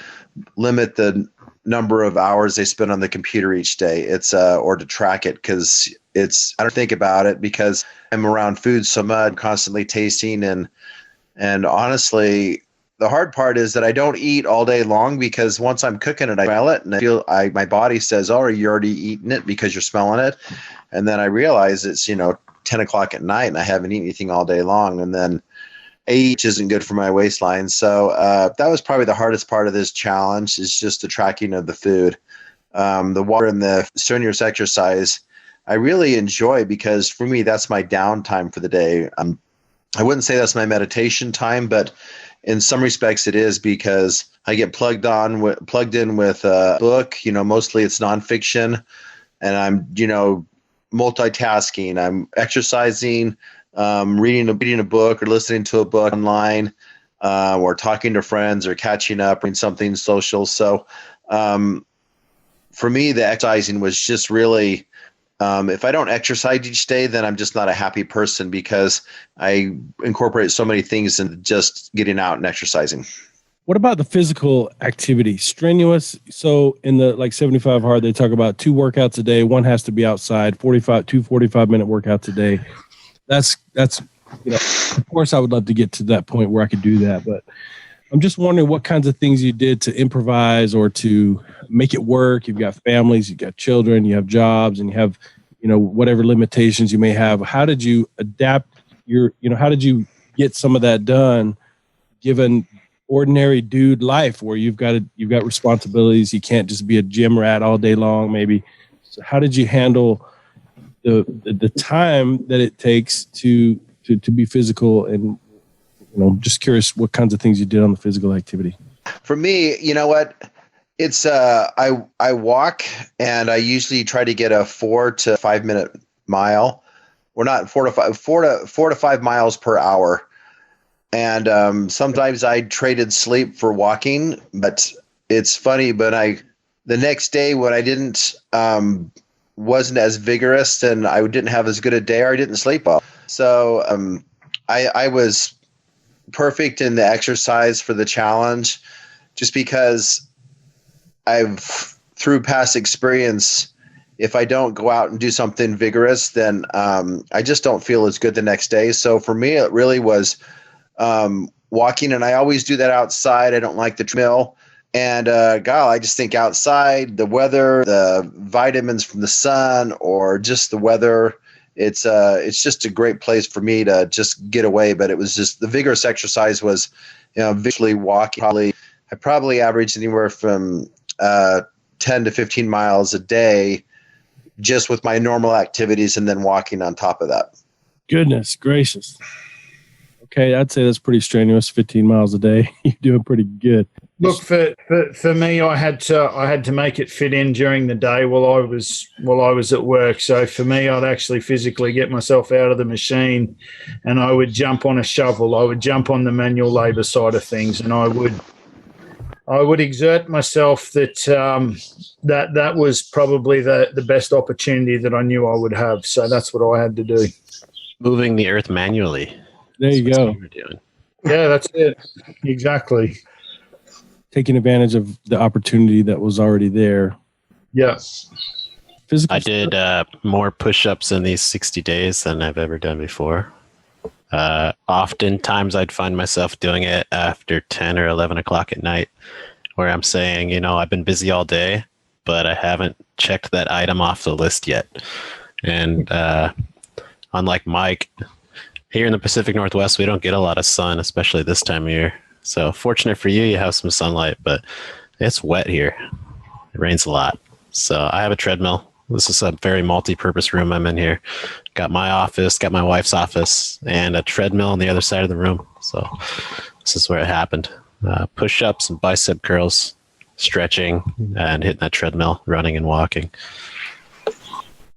limit the number of hours they spend on the computer each day. It's or to track it, because I don't think about it because I'm around food so much, constantly tasting, and honestly, the hard part is that I don't eat all day long, because once I'm cooking it, I smell it, and my body says, "Oh, you're already eating it because you're smelling it," and then I realize it's 10 o'clock at night and I haven't eaten anything all day long, and then age isn't good for my waistline. So that was probably the hardest part of this challenge, is just the tracking of the food. The water and the strenuous exercise I really enjoy, because for me, that's my downtime for the day. I wouldn't say that's my meditation time, but in some respects it is, because I get plugged in with a book. Mostly it's nonfiction, and I'm multitasking. I'm exercising, reading a book, or listening to a book online, or talking to friends, or catching up, or something social. So for me, the exercising was just really, if I don't exercise each day, then I'm just not a happy person, because I incorporate so many things in just getting out and exercising. What about the physical activity? Strenuous. So in the 75 hard, they talk about 2 workouts a day. One has to be outside, 2 45-minute workouts a day. That's of course I would love to get to that point where I could do that, but I'm just wondering what kinds of things you did to improvise or to make it work. You've got families, you've got children, you have jobs, and you have, whatever limitations you may have. How did you adapt how did you get some of that done, given ordinary dude life where you've got responsibilities? You can't just be a gym rat all day long, maybe. So how did you handle the time that it takes to be physical? And just curious what kinds of things you did on the physical activity. For me, you know what? It's I walk, and I usually try to get a 4 to 5 minute mile. We're not 4 to 5 miles per hour. And sometimes I traded sleep for walking, but it's funny. But the next day when I wasn't as vigorous, and I didn't have as good a day, or I didn't sleep well. So I was perfect in the exercise for the challenge, just because through past experience, if I don't go out and do something vigorous, then I just don't feel as good the next day. So for me, it really was walking, and I always do that outside. I don't like the treadmill. And I just think outside, the weather, the vitamins from the sun, or just the weather, it's just a great place for me to just get away. But it was just the vigorous exercise was, visually walking. I probably averaged anywhere from 10 to 15 miles a day, just with my normal activities, and then walking on top of that. Goodness gracious. Okay, I'd say that's pretty strenuous. 15 miles a day. You're doing pretty good. Look, for me, I had to make it fit in during the day while I was at work. So for me, I'd actually physically get myself out of the machine, and I would jump on a shovel. I would jump on the manual labor side of things, and I would exert myself. That was probably the best opportunity that I knew I would have. So that's what I had to do. Moving the earth manually. There you go. Yeah, that's it. Exactly. Taking advantage of the opportunity that was already there. Yes. Physical. I did more push-ups in these 60 days than I've ever done before. Oftentimes I'd find myself doing it after 10 or 11 o'clock at night, where I'm saying, I've been busy all day, but I haven't checked that item off the list yet. And unlike Mike, here in the Pacific Northwest, we don't get a lot of sun, especially this time of year. So fortunate for you, you have some sunlight, but it's wet here. It rains a lot. So I have a treadmill. This is a very multi-purpose room I'm in here. Got my office, got my wife's office, and a treadmill on the other side of the room. So this is where it happened. Push-ups and bicep curls, stretching, and hitting that treadmill, running and walking.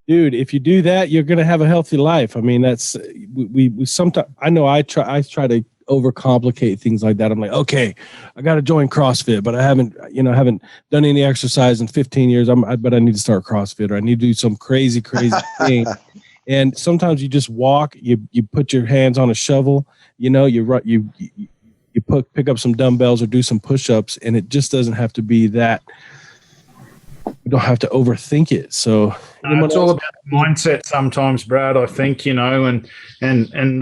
Dude, if you do that, you're going to have a healthy life. I mean, that's we sometimes. I know I try to overcomplicate things like that. I'm like, okay, I got to join CrossFit, but I haven't done any exercise in 15 years. But I need to start CrossFit, or I need to do some crazy thing. And sometimes you just walk, you put your hands on a shovel, you pick up some dumbbells or do some push-ups, and it just doesn't have to be that. You don't have to overthink it. So it's all about mindset sometimes, Brad, I think, and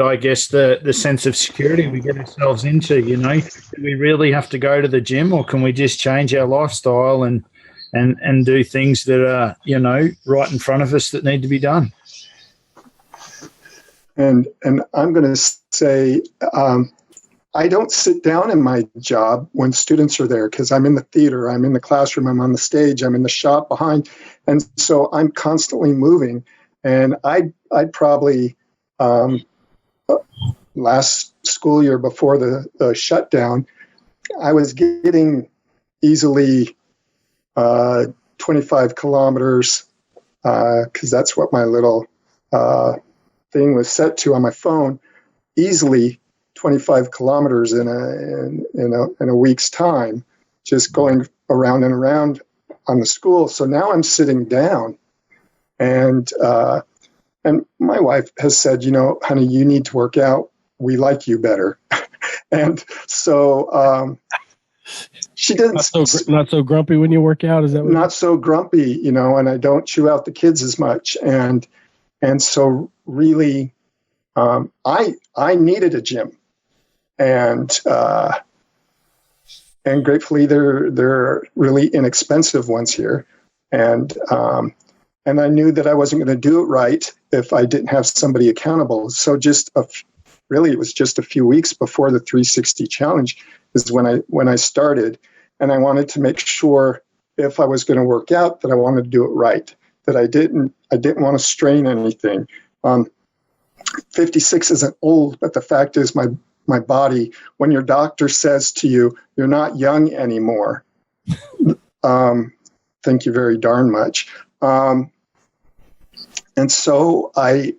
I guess the sense of security we get ourselves into, do we really have to go to the gym, or can we just change our lifestyle and do things that are, right in front of us that need to be done? And I'm going to say, I don't sit down in my job when students are there, because I'm in the theater, I'm in the classroom, I'm on the stage, I'm in the shop behind. And so I'm constantly moving. And I'd probably, last school year before the shutdown, I was getting easily 25 kilometers, because that's what my little thing was set to on my phone, easily 25 kilometers in a week's time, just going around and around on the school. So now I'm sitting down, and my wife has said, honey, you need to work out. We like you better. And so she didn't. Not so grumpy when you work out. Is that what not so grumpy, and I don't chew out the kids as much. And so really, I needed a gym, and gratefully they're really inexpensive ones here, and I knew that I wasn't going to do it right if I didn't have somebody accountable. So it was just a few weeks before the 360 challenge is when I started, and I wanted to make sure if I was going to work out that I wanted to do it right, that I didn't want to strain anything. 56 isn't old, but the fact is my body, when your doctor says to you, you're not young anymore, thank you very darn much. And so I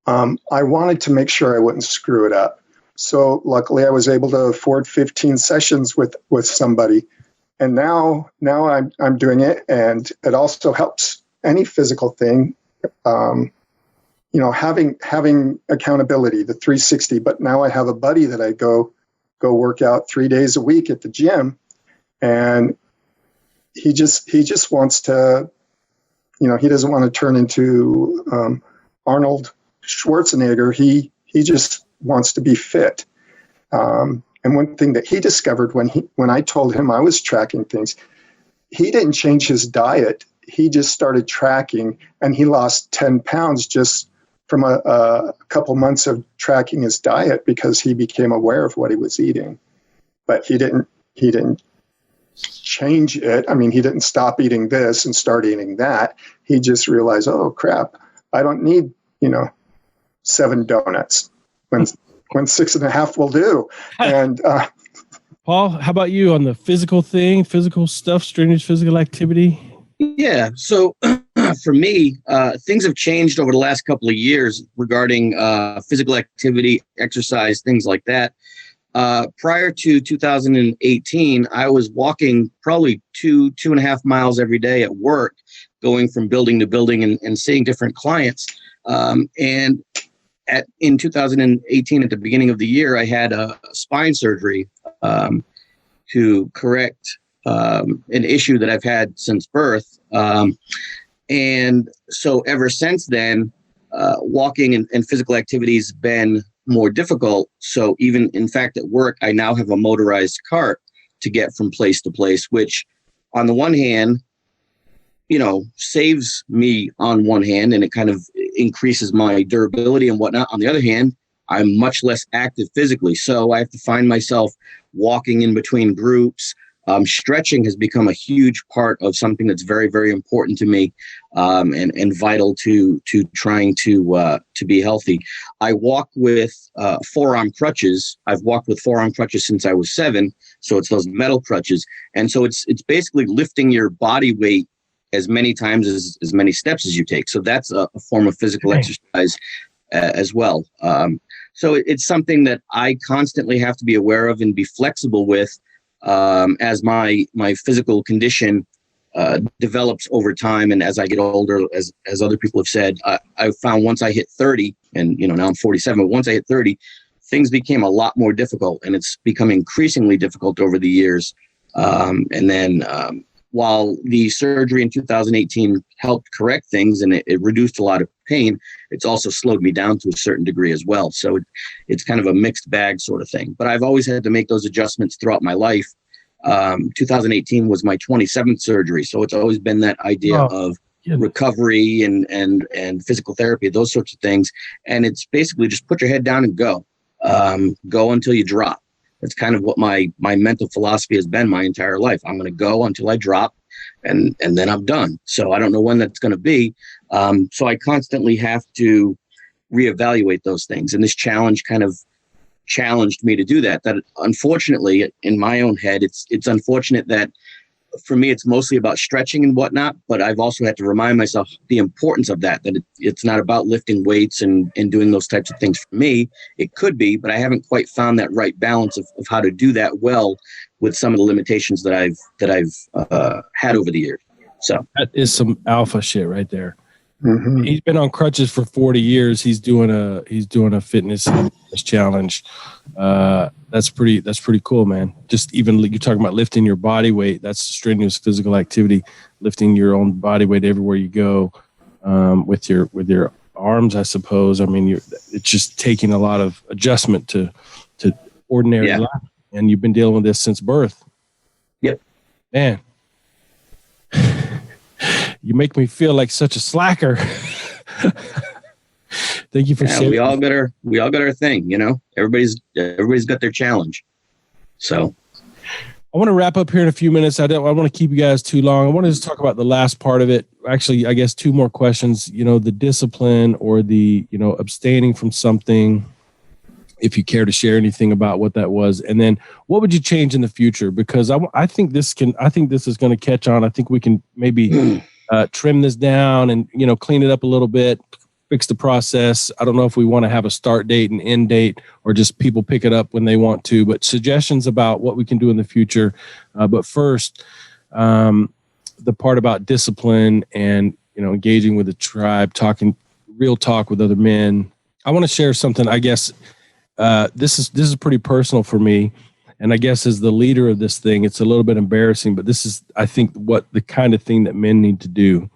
wanted to make sure I wouldn't screw it up. So luckily I was able to afford 15 sessions with somebody. And now I'm doing it, and it also helps any physical thing, having accountability, the 360. But now I have a buddy that I go work out 3 days a week at the gym, and he just wants to, he doesn't want to turn into Arnold Schwarzenegger. He just wants to be fit. And one thing that he discovered when I told him I was tracking things, he didn't change his diet. He just started tracking, and he lost 10 pounds just from a couple months of tracking his diet, because he became aware of what he was eating. But he didn't change it. I mean, he didn't stop eating this and start eating that. He just realized, oh crap, I don't need 7 donuts when 6.5 will do. And Paul, how about you on the physical stuff, strenuous physical activity? Yeah. So for me, things have changed over the last couple of years regarding physical activity, exercise, things like that. Prior to 2018, I was walking probably 2.5 miles every day at work, going from building to building and seeing different clients. And in 2018, at the beginning of the year, I had a spine surgery to correct an issue that I've had since birth. And so ever since then, walking and physical activity has been more difficult. So even, in fact, at work, I now have a motorized cart to get from place to place, which on the one hand, saves me on one hand, and it kind of increases my durability and whatnot. On the other hand, I'm much less active physically. So I have to find myself walking in between groups. Stretching has become a huge part of something that's very, very important to me, and vital to trying to be healthy. I walk with forearm crutches. I've walked with forearm crutches since I was 7. So it's those metal crutches. And so it's basically lifting your body weight as many times as many steps as you take. So that's a form of physical exercise as well. So it's something that I constantly have to be aware of and be flexible with as my physical condition develops over time. And as I get older, as other people have said, I found once I hit 30, and now I'm 47, but once I hit 30, things became a lot more difficult, and it's become increasingly difficult over the years. And then while the surgery in 2018 helped correct things and it reduced a lot of pain, it's also slowed me down to a certain degree as well. So it's kind of a mixed bag sort of thing. But I've always had to make those adjustments throughout my life. 2018 was my 27th surgery. So it's always been that idea of recovery and physical therapy, those sorts of things. And it's basically just put your head down and go. Go until you drop. That's kind of what my mental philosophy has been my entire life. I'm going to go until I drop, and then I'm done. So I don't know when that's going to be. So I constantly have to reevaluate those things. And this challenge kind of challenged me to do that. That unfortunately, in my own head, it's unfortunate that for me, it's mostly about stretching and whatnot, but I've also had to remind myself the importance of that it's not about lifting weights and doing those types of things for me. It could be, but I haven't quite found that right balance of how to do that well with some of the limitations that I've had over the years. So that is some alpha shit right there. Mm-hmm. He's been on crutches for 40 years. He's doing a fitness challenge. That's pretty cool, man. Just even you're talking about lifting your body weight. That's strenuous physical activity, lifting your own body weight everywhere you go, with your arms, I suppose. I mean, it's just taking a lot of adjustment to ordinary life. And you've been dealing with this since birth. Yep. Man. You make me feel like such a slacker. Thank you for sharing. We all got our thing, Everybody's got their challenge. So I want to wrap up here in a few minutes. I don't want to keep you guys too long. I want to just talk about the last part of it. Actually, I guess two more questions. The discipline or the abstaining from something. If you care to share anything about what that was, and then what would you change in the future? Because I think this is going to catch on. I think we can maybe trim this down and clean it up a little bit, fix the process. I don't know if we want to have a start date and end date, or just people pick it up when they want to. But suggestions about what we can do in the future. But first, the part about discipline and engaging with the tribe, talking real talk with other men. I want to share something. I guess. This is pretty personal for me, and I guess as the leader of this thing, it's a little bit embarrassing, but this is, I think, what the kind of thing that men need to do.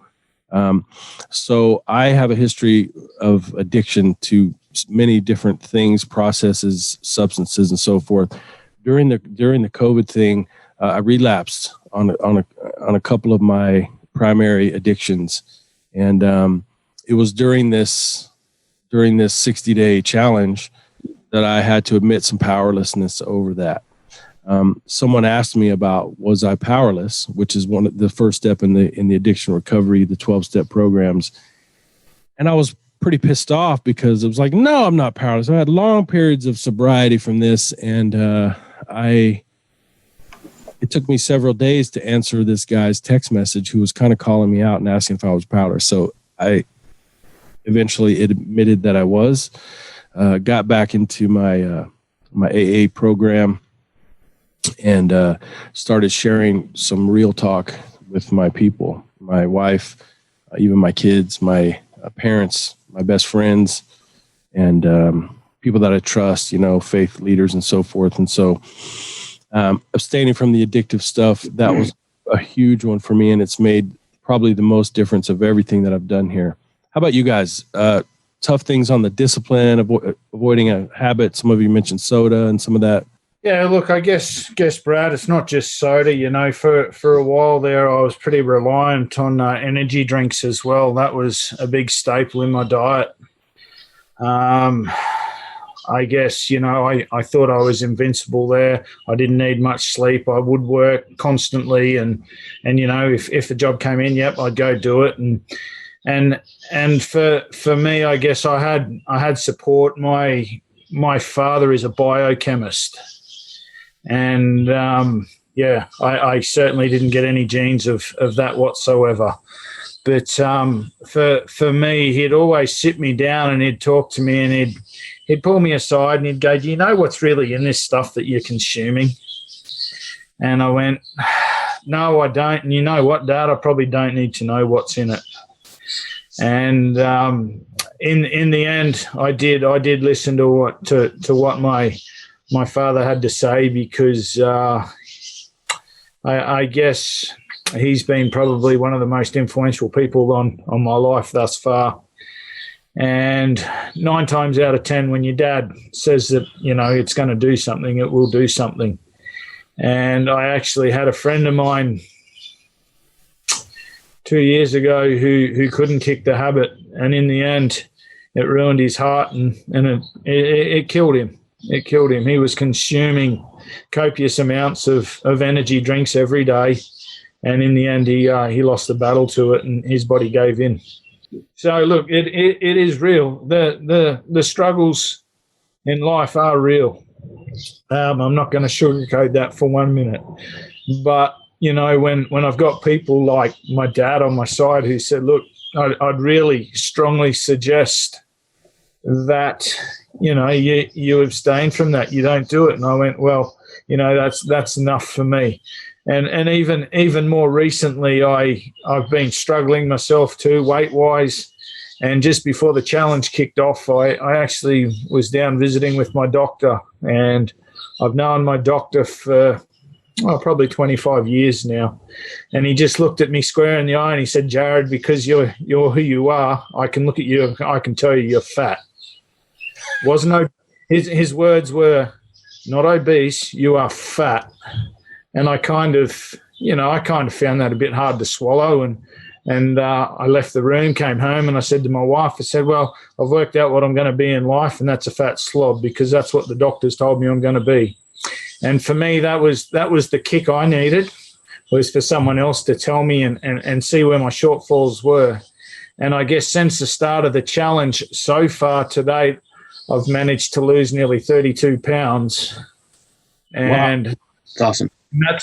So I have a history of addiction to many different things, processes, substances, and so forth. During the COVID thing, I relapsed on a couple of my primary addictions, and it was during this 60-day challenge that I had to admit some powerlessness over that. Someone asked me about, was I powerless, which is one of the first step in the addiction recovery, the 12-step programs. And I was pretty pissed off because it was like, no, I'm not powerless. I had long periods of sobriety from this. And it took me several days to answer this guy's text message who was kind of calling me out and asking if I was powerless. So I eventually admitted that I was. Got back into my AA program and started sharing some real talk with my people, my wife, even my kids, my parents, my best friends, and people that I trust, faith leaders and so forth. And so abstaining from the addictive stuff, that was a huge one for me, and it's made probably the most difference of everything that I've done here. How about you guys? Tough things on the discipline, avoiding a habit. Some of you mentioned soda and some of that. Yeah, look, I guess, Brad, it's not just soda. For a while there, I was pretty reliant on energy drinks as well. That was a big staple in my diet. I guess, I thought I was invincible there. I didn't need much sleep. I would work constantly, and if the job came in, I'd go do it. And for me, I guess I had support. My father is a biochemist, and I certainly didn't get any genes of that whatsoever. But for me, he'd always sit me down and he'd talk to me, and he'd pull me aside and he'd go, "Do you know what's really in this stuff that you're consuming?" And I went, "No, I don't. And you know what, Dad? I probably don't need to know what's in it." And in the end, I did listen to what my father had to say, because I guess he's been probably one of the most influential people on my life thus far. And 9 times out of 10, when your dad says that, it's going to do something, it will do something. And I actually had a friend of mine 2 years ago who couldn't kick the habit, and in the end, it ruined his heart, and it killed him. It killed him. He was consuming copious amounts of energy drinks every day, and in the end, he lost the battle to it, and his body gave in. So look, it is real. The struggles in life are real. I'm not going to sugarcoat that for 1 minute, but when I've got people like my dad on my side who said, "Look, I'd really strongly suggest that you abstain from that. You don't do it." And I went, "Well, that's enough for me." And even more recently, I've been struggling myself too, weight wise. And just before the challenge kicked off, I actually was down visiting with my doctor, and I've known my doctor for probably 25 years now. And he just looked at me square in the eye and he said, "Jared, because you're who you are, I can look at you, I can tell you you're fat." His words were, "Not obese, you are fat." And I kind of found that a bit hard to swallow. And I left the room, came home, and I said to my wife, I said, "Well, I've worked out what I'm going to be in life, and that's a fat slob, because that's what the doctors told me I'm going to be." And for me, that was the kick I needed, was for someone else to tell me and see where my shortfalls were. And I guess since the start of the challenge so far to date, I've managed to lose nearly 32 pounds. And wow. That's awesome. That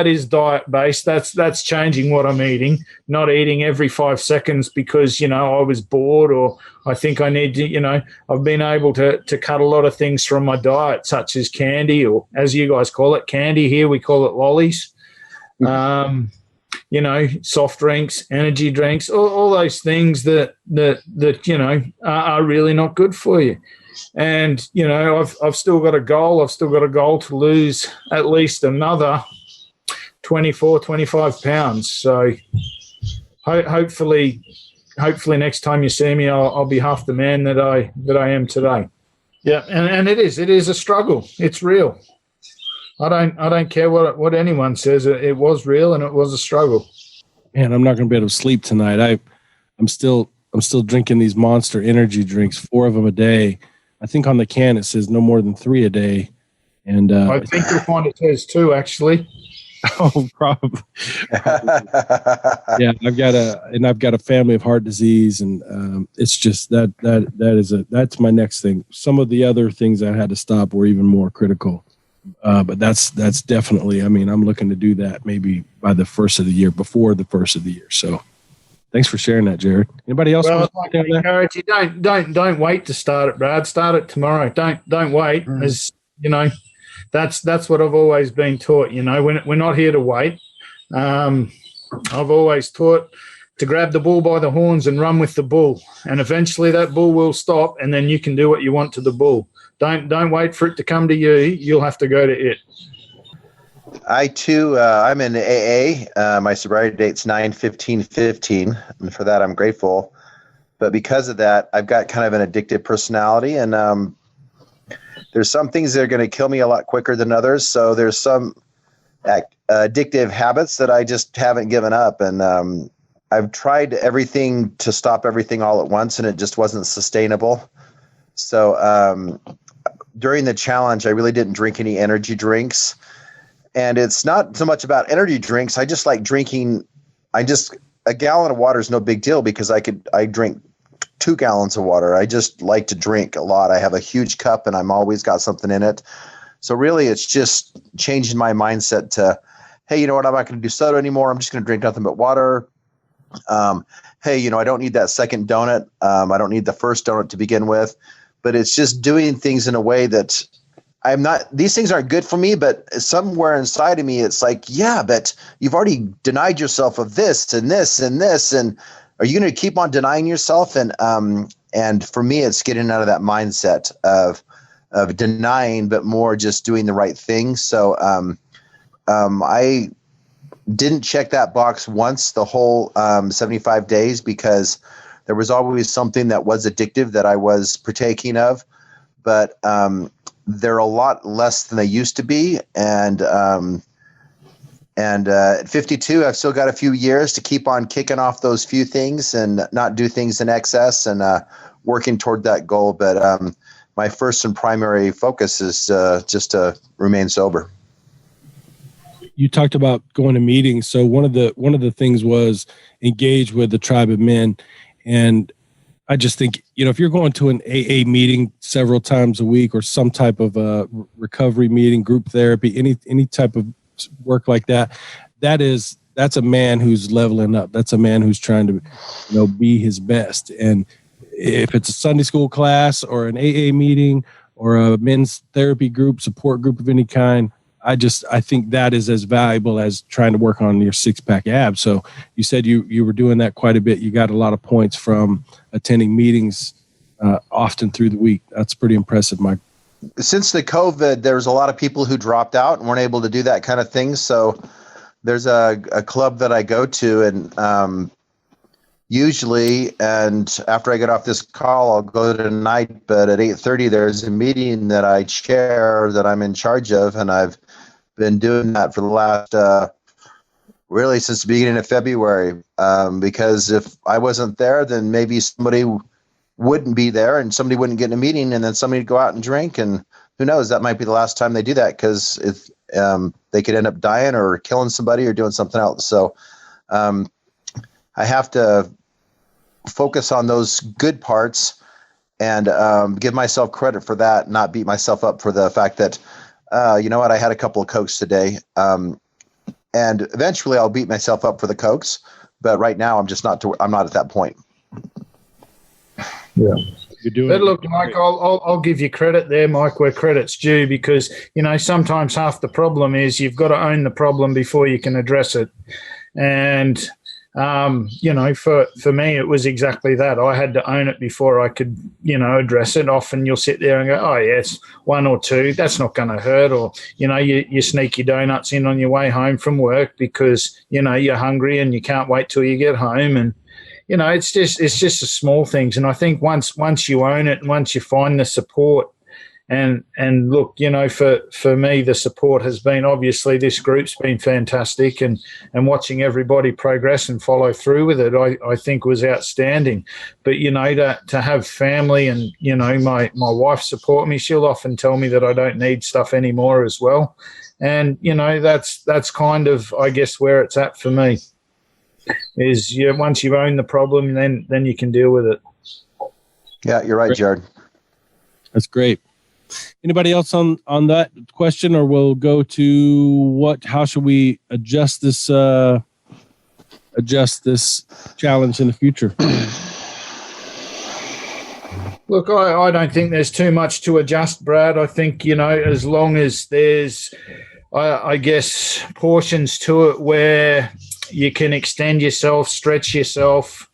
is diet based. That's changing what I'm eating, not eating every 5 seconds because I was bored, or I think I need to. I've been able to cut a lot of things from my diet, such as candy, or as you guys call it, candy. Here we call it lollies. Soft drinks, energy drinks, all those things that are really not good for you. And, I've still got a goal. I've still got a goal to lose at least another 24, 25 pounds. So hopefully next time you see me, I'll be half the man that I am today. Yeah. And it is a struggle. It's real. I don't care what anyone says. It was real and it was a struggle. Man, I'm not going to be able to sleep tonight. I'm still drinking these Monster energy drinks, 4 of them a day. I think on the can it says no more than 3 a day. And I think you'll find it says 2 actually. Oh, probably. Yeah, I've got a family of heart disease, and it's just that's my next thing. Some of the other things I had to stop were even more critical. But that's definitely, I'm looking to do that maybe by the first of the year, before the first of the year. So thanks for sharing that, Jared. Anybody else? Well, I'd like to encourage you, don't wait to start it, Brad. Start it tomorrow. Don't wait. As that's what I've always been taught. We're not here to wait. I've always taught to grab the bull by the horns and run with the bull, and eventually that bull will stop, and then you can do what you want to the bull. Don't wait for it to come to you. You'll have to go to it. I too, I'm in AA. My sobriety date's 9/15/15, and for that I'm grateful. But because of that, I've got kind of an addictive personality, and there's some things that are going to kill me a lot quicker than others. So there's some addictive habits that I just haven't given up, and I've tried everything to stop everything all at once, and it just wasn't sustainable. So during the challenge, I really didn't drink any energy drinks. And it's not so much about energy drinks. I just like drinking. A gallon of water is no big deal because I drink 2 gallons of water. I just like to drink a lot. I have a huge cup and I'm always got something in it. So really it's just changing my mindset to, hey, you know what? I'm not going to do soda anymore. I'm just going to drink nothing but water. hey, I don't need that second donut. I don't need the first donut to begin with, but it's just doing things in a way that these things aren't good for me, but somewhere inside of me, it's like, yeah, but you've already denied yourself of this and this and this. And are you going to keep on denying yourself? And for me, it's getting out of that mindset of denying, but more just doing the right thing. So I didn't check that box once the whole 75 days because there was always something that was addictive that I was partaking of. But they're a lot less than they used to be. And at 52, I've still got a few years to keep on kicking off those few things and not do things in excess and working toward that goal. But my first and primary focus is just to remain sober. You talked about going to meetings. So one of the things was engage with the tribe of men. And I just think, if you're going to an AA meeting several times a week or some type of recovery meeting, group therapy, any type of work like that, that's a man who's leveling up. That's a man who's trying to, be his best. And if it's a Sunday school class or an AA meeting or a men's therapy group, support group of any kind, I think that is as valuable as trying to work on your 6-pack abs. So you said you were doing that quite a bit. You got a lot of points from attending meetings often through the week. That's pretty impressive, Mike. Since the COVID, there's a lot of people who dropped out and weren't able to do that kind of thing. So there's a club that I go to, and usually, and after I get off this call, I'll go tonight. But at 8:30, there's a meeting that I chair that I'm in charge of, and I've been doing that for the last really since the beginning of February. Because if I wasn't there, then maybe somebody wouldn't be there, and somebody wouldn't get in a meeting, and then somebody would go out and drink, and who knows? That might be the last time they do that because if they could end up dying or killing somebody or doing something else. So I have to focus on those good parts and give myself credit for that, not beat myself up for the fact that, I had a couple of Cokes today. And eventually I'll beat myself up for the Cokes. But right now I'm not at that point. Yeah. But look, Mike, I'll give you credit there, Mike, where credit's due, because, sometimes half the problem is you've got to own the problem before you can address it. And for me, it was exactly that. I had to own it before I could, address it. Often you'll sit there and go, oh, yes, one or two, that's not going to hurt. Or, you sneak your donuts in on your way home from work because, you're hungry and you can't wait till you get home. And, it's just the small things. And I think once you own it and once you find the support, and look, for me, the support has been, obviously this group's been fantastic, and watching everybody progress and follow through with it, I think was outstanding. But, to have family and, my wife support me, she'll often tell me that I don't need stuff anymore as well. And, that's kind of, I guess, where it's at for me is once you own the problem, then you can deal with it. Yeah, you're right, Jared. That's great. Anybody else on that question, or we'll go to how should we adjust this challenge in the future? Look, I don't think there's too much to adjust, Brad. I think, as long as there's, I guess, portions to it where you can extend yourself, stretch yourself,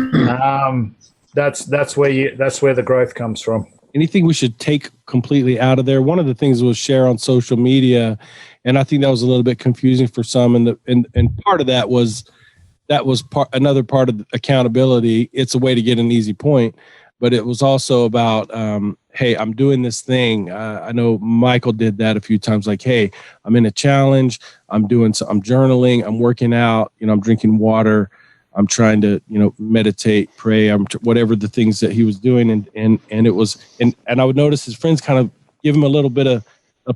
that's where the growth comes from. Anything we should take completely out of there? One of the things was share on social media, and I think that was a little bit confusing for some. And part of that was another part of accountability. It's a way to get an easy point, but it was also about, hey, I'm doing this thing. I know Michael did that a few times. Like, hey, I'm in a challenge. I'm journaling. I'm working out. I'm drinking water. I'm trying to, meditate, pray, whatever the things that he was doing. And it was, and I would notice his friends kind of give him a little bit of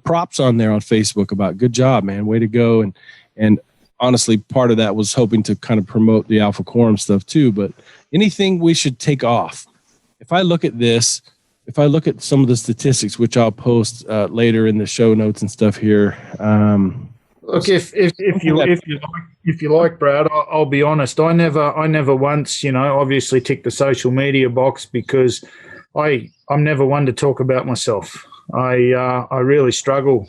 props on there on Facebook about good job, man, way to go. And honestly, part of that was hoping to kind of promote the Alpha Quorum stuff too. But anything we should take off. If I look at some of the statistics, which I'll post later in the show notes and stuff here, Look, if you like, Brad, I'll be honest. I never once, obviously tick the social media box because I'm never one to talk about myself. I really struggle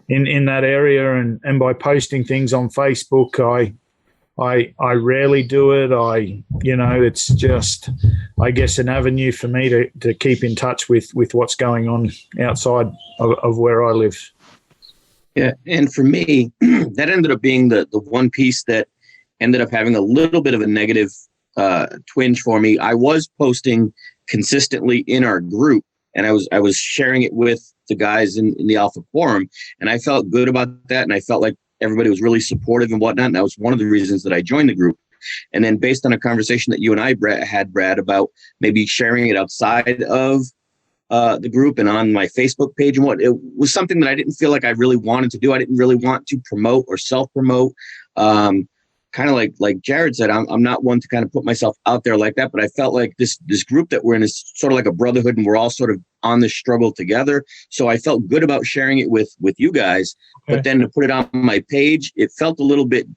in that area, and by posting things on Facebook, I rarely do it. It's just, I guess, an avenue for me to keep in touch with what's going on outside of where I live. Yeah, and for me, that ended up being the one piece that ended up having a little bit of a negative twinge for me. I was posting consistently in our group, and I was sharing it with the guys in the Alpha forum, and I felt good about that, and I felt like everybody was really supportive and whatnot, and that was one of the reasons that I joined the group. And then based on a conversation that you and I had, Brad, about maybe sharing it outside of the group and on my Facebook page and what, it was something that I didn't feel like I really wanted to do. I didn't really want to promote or self-promote. Kind of like Jared said, I'm not one to kind of put myself out there like that, but I felt like this group that we're in is sort of like a brotherhood, and we're all sort of on this struggle together. So I felt good about sharing it with you guys, but then to put it on my page, it felt a little bit,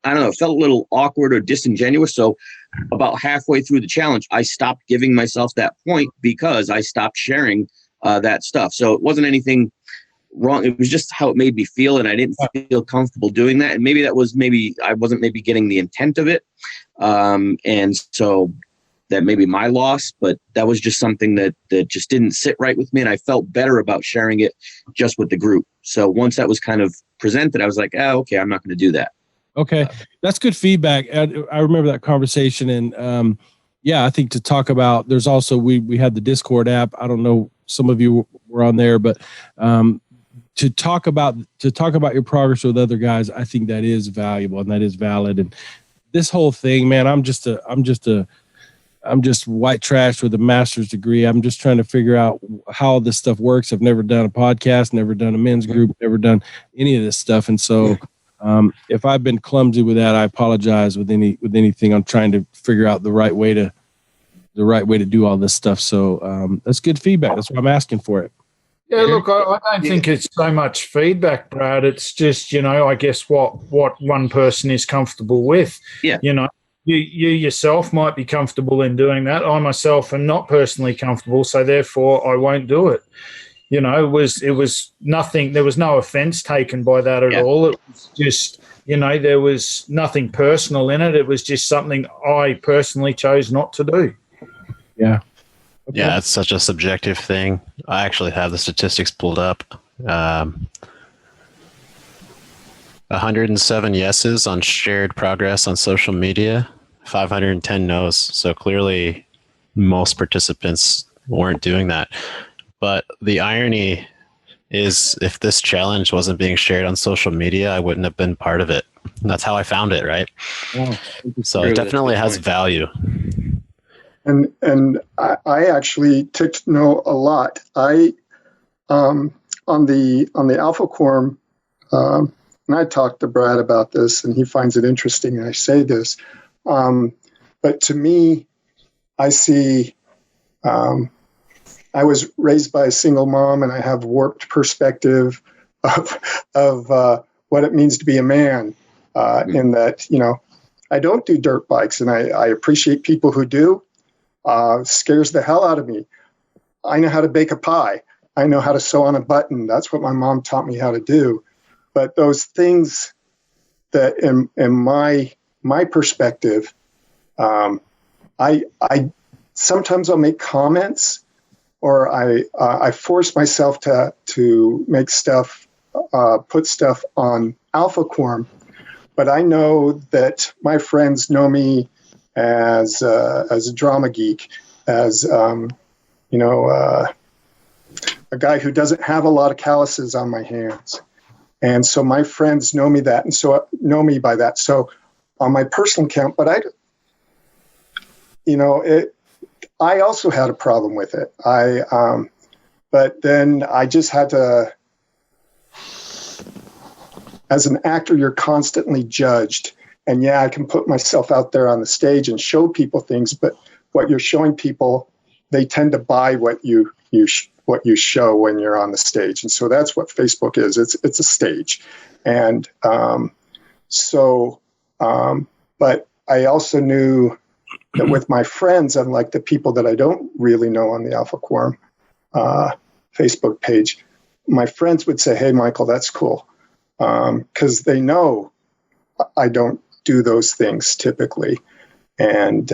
I don't know, it felt a little awkward or disingenuous. So about halfway through the challenge, I stopped giving myself that point because I stopped sharing that stuff. So it wasn't anything wrong. It was just how it made me feel, and I didn't feel comfortable doing that. And maybe I wasn't getting the intent of it. And so that may be my loss, but that was just something that just didn't sit right with me. And I felt better about sharing it just with the group. So once that was kind of presented, I was like, okay, I'm not going to do that. Okay. That's good feedback. I remember that conversation, and I think to talk about, there's also, we had the Discord app. I don't know, some of you were on there, but to talk about your progress with other guys, I think that is valuable and that is valid. And this whole thing, man, I'm just white trash with a master's degree. I'm just trying to figure out how this stuff works. I've never done a podcast, never done a men's group, never done any of this stuff. And so if I've been clumsy with that, I apologize with anything. I'm trying to figure out the right way to do all this stuff. So that's good feedback. That's why I'm asking for it. Yeah, look, I don't think it's so much feedback, Brad. It's just, I guess what one person is comfortable with. Yeah. You yourself might be comfortable in doing that. I myself am not personally comfortable, so therefore I won't do it. It was nothing. There was no offense taken by that at all. It was just, there was nothing personal in it. It was just something I personally chose not to do. Yeah. Okay. Yeah, it's such a subjective thing. I actually have the statistics pulled up. 107 yeses on shared progress on social media, 510 no's. So clearly most participants weren't doing that. But the irony is, if this challenge wasn't being shared on social media, I wouldn't have been part of it. And that's how I found it, right? Oh, so it definitely has value. And I actually ticked no a lot. I on the Alpha Quorum, and I talked to Brad about this, and he finds it interesting, and I say this. But to me, I see, I was raised by a single mom, and I have warped perspective of what it means to be a man. In that, I don't do dirt bikes, and I appreciate people who do. Scares the hell out of me. I know how to bake a pie. I know how to sew on a button. That's what my mom taught me how to do. But those things that in my perspective, I sometimes I'll make comments, or I force myself to make stuff, put stuff on Alpha Quorum. But I know that my friends know me as a drama geek, as a guy who doesn't have a lot of calluses on my hands, and so my friends know me that, and so know me by that. So on my personal account, but I also had a problem with it. But then I just had to. As an actor, you're constantly judged. And I can put myself out there on the stage and show people things, but what you're showing people, they tend to buy what you what you show when you're on the stage. And so that's what Facebook is. It's a stage. And but I also knew that with my friends, unlike the people that I don't really know on the Alpha Quorum Facebook page, my friends would say, "Hey, Michael, that's cool," because they know I don't do those things typically. And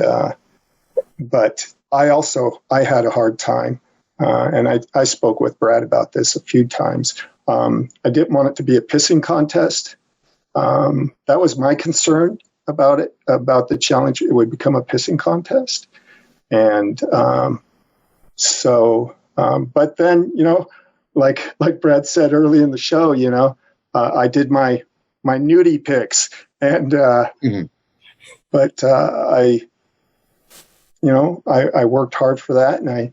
but I had a hard time, and I spoke with Brad about this a few times. I didn't want it to be a pissing contest. That was my concern about it, about the challenge. It would become a pissing contest. And but then, like Brad said early in the show, I did my nudie pics, and but I worked hard for that, and I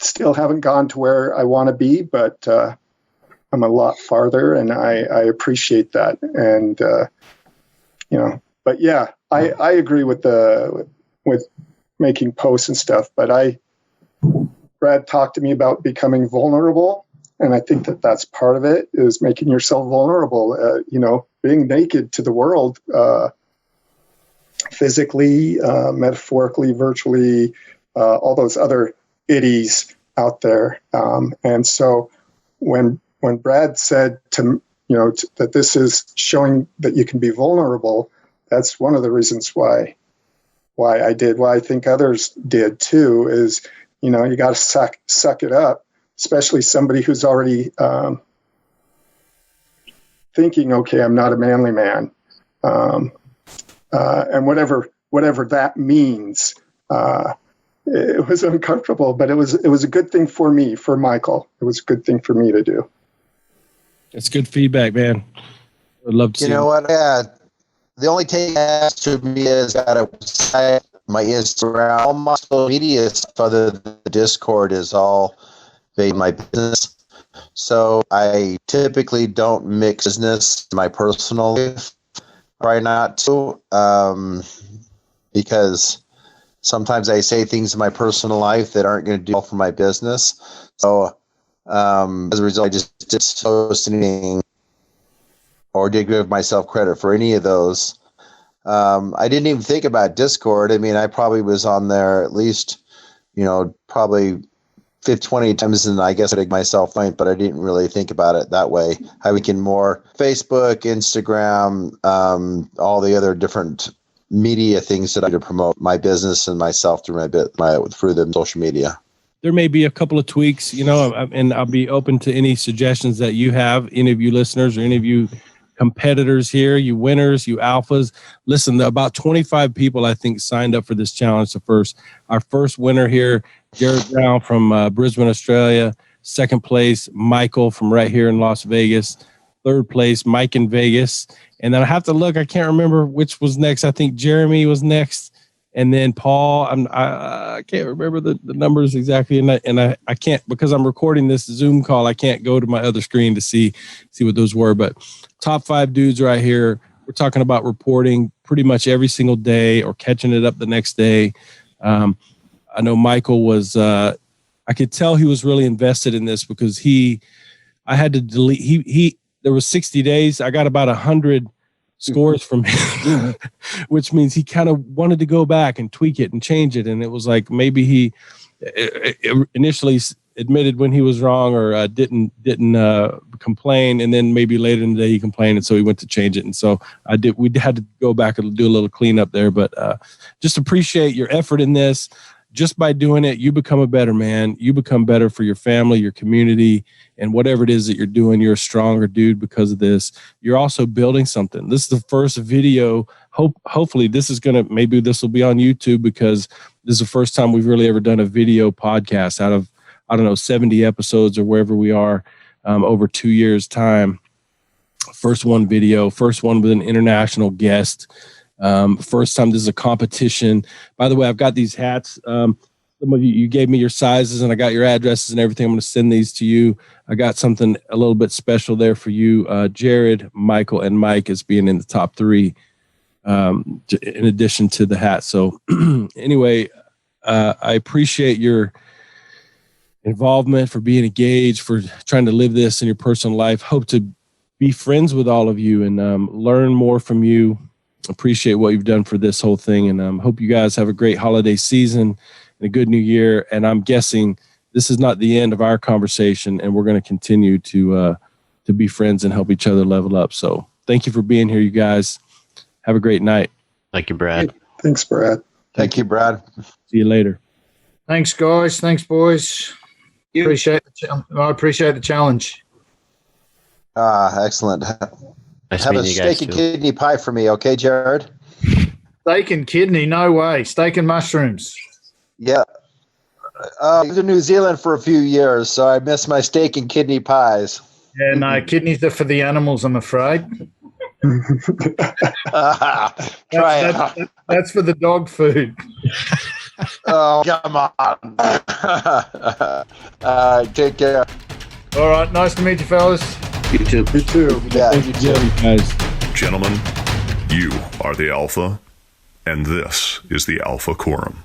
still haven't gone to where I want to be, but I'm a lot farther, and I appreciate that. And but yeah, I agree with making posts and stuff, but Brad talked to me about becoming vulnerable, and I think that that's part of it, is making yourself vulnerable, being naked to the world, physically, metaphorically, virtually, all those other iddies out there. And so when Brad said that this is showing that you can be vulnerable, that's one of the reasons why I did, why I think others did too, is, you got to suck it up, especially somebody who's already thinking, okay, I'm not a manly man. And whatever that means, it was uncomfortable, but it was a good thing for me, for Michael. It was a good thing for me to do. It's good feedback, man. I'd love to see. You know what? Yeah, the only thing that to me is that a website, my Instagram, all my social media stuff other than the Discord is all based on my business. So I typically don't mix business and my personal life. Try not to, because sometimes I say things in my personal life that aren't going to do well for my business. So as a result, I just didn't post anything or did give myself credit for any of those. I didn't even think about Discord. I mean, I probably was on there at least, probably 20 times, and I guess I make myself think, but I didn't really think about it that way. How we can more Facebook, Instagram, all the other different media things that I do to promote my business and myself through through the social media. There may be a couple of tweaks, and I'll be open to any suggestions that you have, any of you listeners or any of you competitors here, you winners, you alphas. Listen, about 25 people, I think, signed up for this challenge. Our first winner here, Jared Brown from Brisbane, Australia. Second place, Michael from right here in Las Vegas. Third place, Mike in Vegas. And then I have to look, I can't remember which was next. I think Jeremy was next. And then Paul, I can't remember the numbers exactly. And I can't, because I'm recording this Zoom call, I can't go to my other screen to see what those were. But top 5 dudes right here. We're talking about reporting pretty much every single day or catching it up the next day. I know Michael was, I could tell he was really invested in this because I had to delete, there was 60 days. I got about 100 scores from him, which means he kind of wanted to go back and tweak it and change it. And it was like, maybe he initially admitted when he was wrong or didn't complain. And then maybe later in the day he complained. And so he went to change it. And so we had to go back and do a little cleanup there, but just appreciate your effort in this. Just by doing it, you become a better man. You become better for your family, your community, and whatever it is that you're doing, you're a stronger dude because of this. You're also building something. This is the first video. Hopefully this will be on YouTube, because this is the first time we've really ever done a video podcast out of, 70 episodes or wherever we are over 2 years' time. First one video, first one with an international guest. First time this is a competition. By the way, I've got these hats. Some of you gave me your sizes and I got your addresses and everything. I'm going to send these to you. I got something a little bit special there for you. Jared, Michael, and Mike as being in the top 3 in addition to the hat. So anyway, I appreciate your involvement, for being engaged, for trying to live this in your personal life. Hope to be friends with all of you and learn more from you. Appreciate what you've done for this whole thing, and hope you guys have a great holiday season and a good new year. And I'm guessing this is not the end of our conversation, and we're going to continue to be friends and help each other level up. So thank you for being here, you guys. Have a great night. Thank you, Brad. Thanks, Brad. Thank you, Brad. See you later. Thanks, guys. Thanks, boys. I appreciate the challenge. Excellent. Nice Have a meeting you guys steak and too. kidney pie for me, okay, Jared? Steak and kidney? No way. Steak and mushrooms. Yeah. I lived in New Zealand for a few years, so I miss my steak and kidney pies. Yeah, no, kidneys are for the animals, I'm afraid. Try it. That's for the dog food. Oh, come on. Take care. All right, nice to meet you, fellas. You too. You too. Yeah, Thank you you, too. guys. Gentlemen, you are the Alpha, and this is the Alpha Quorum.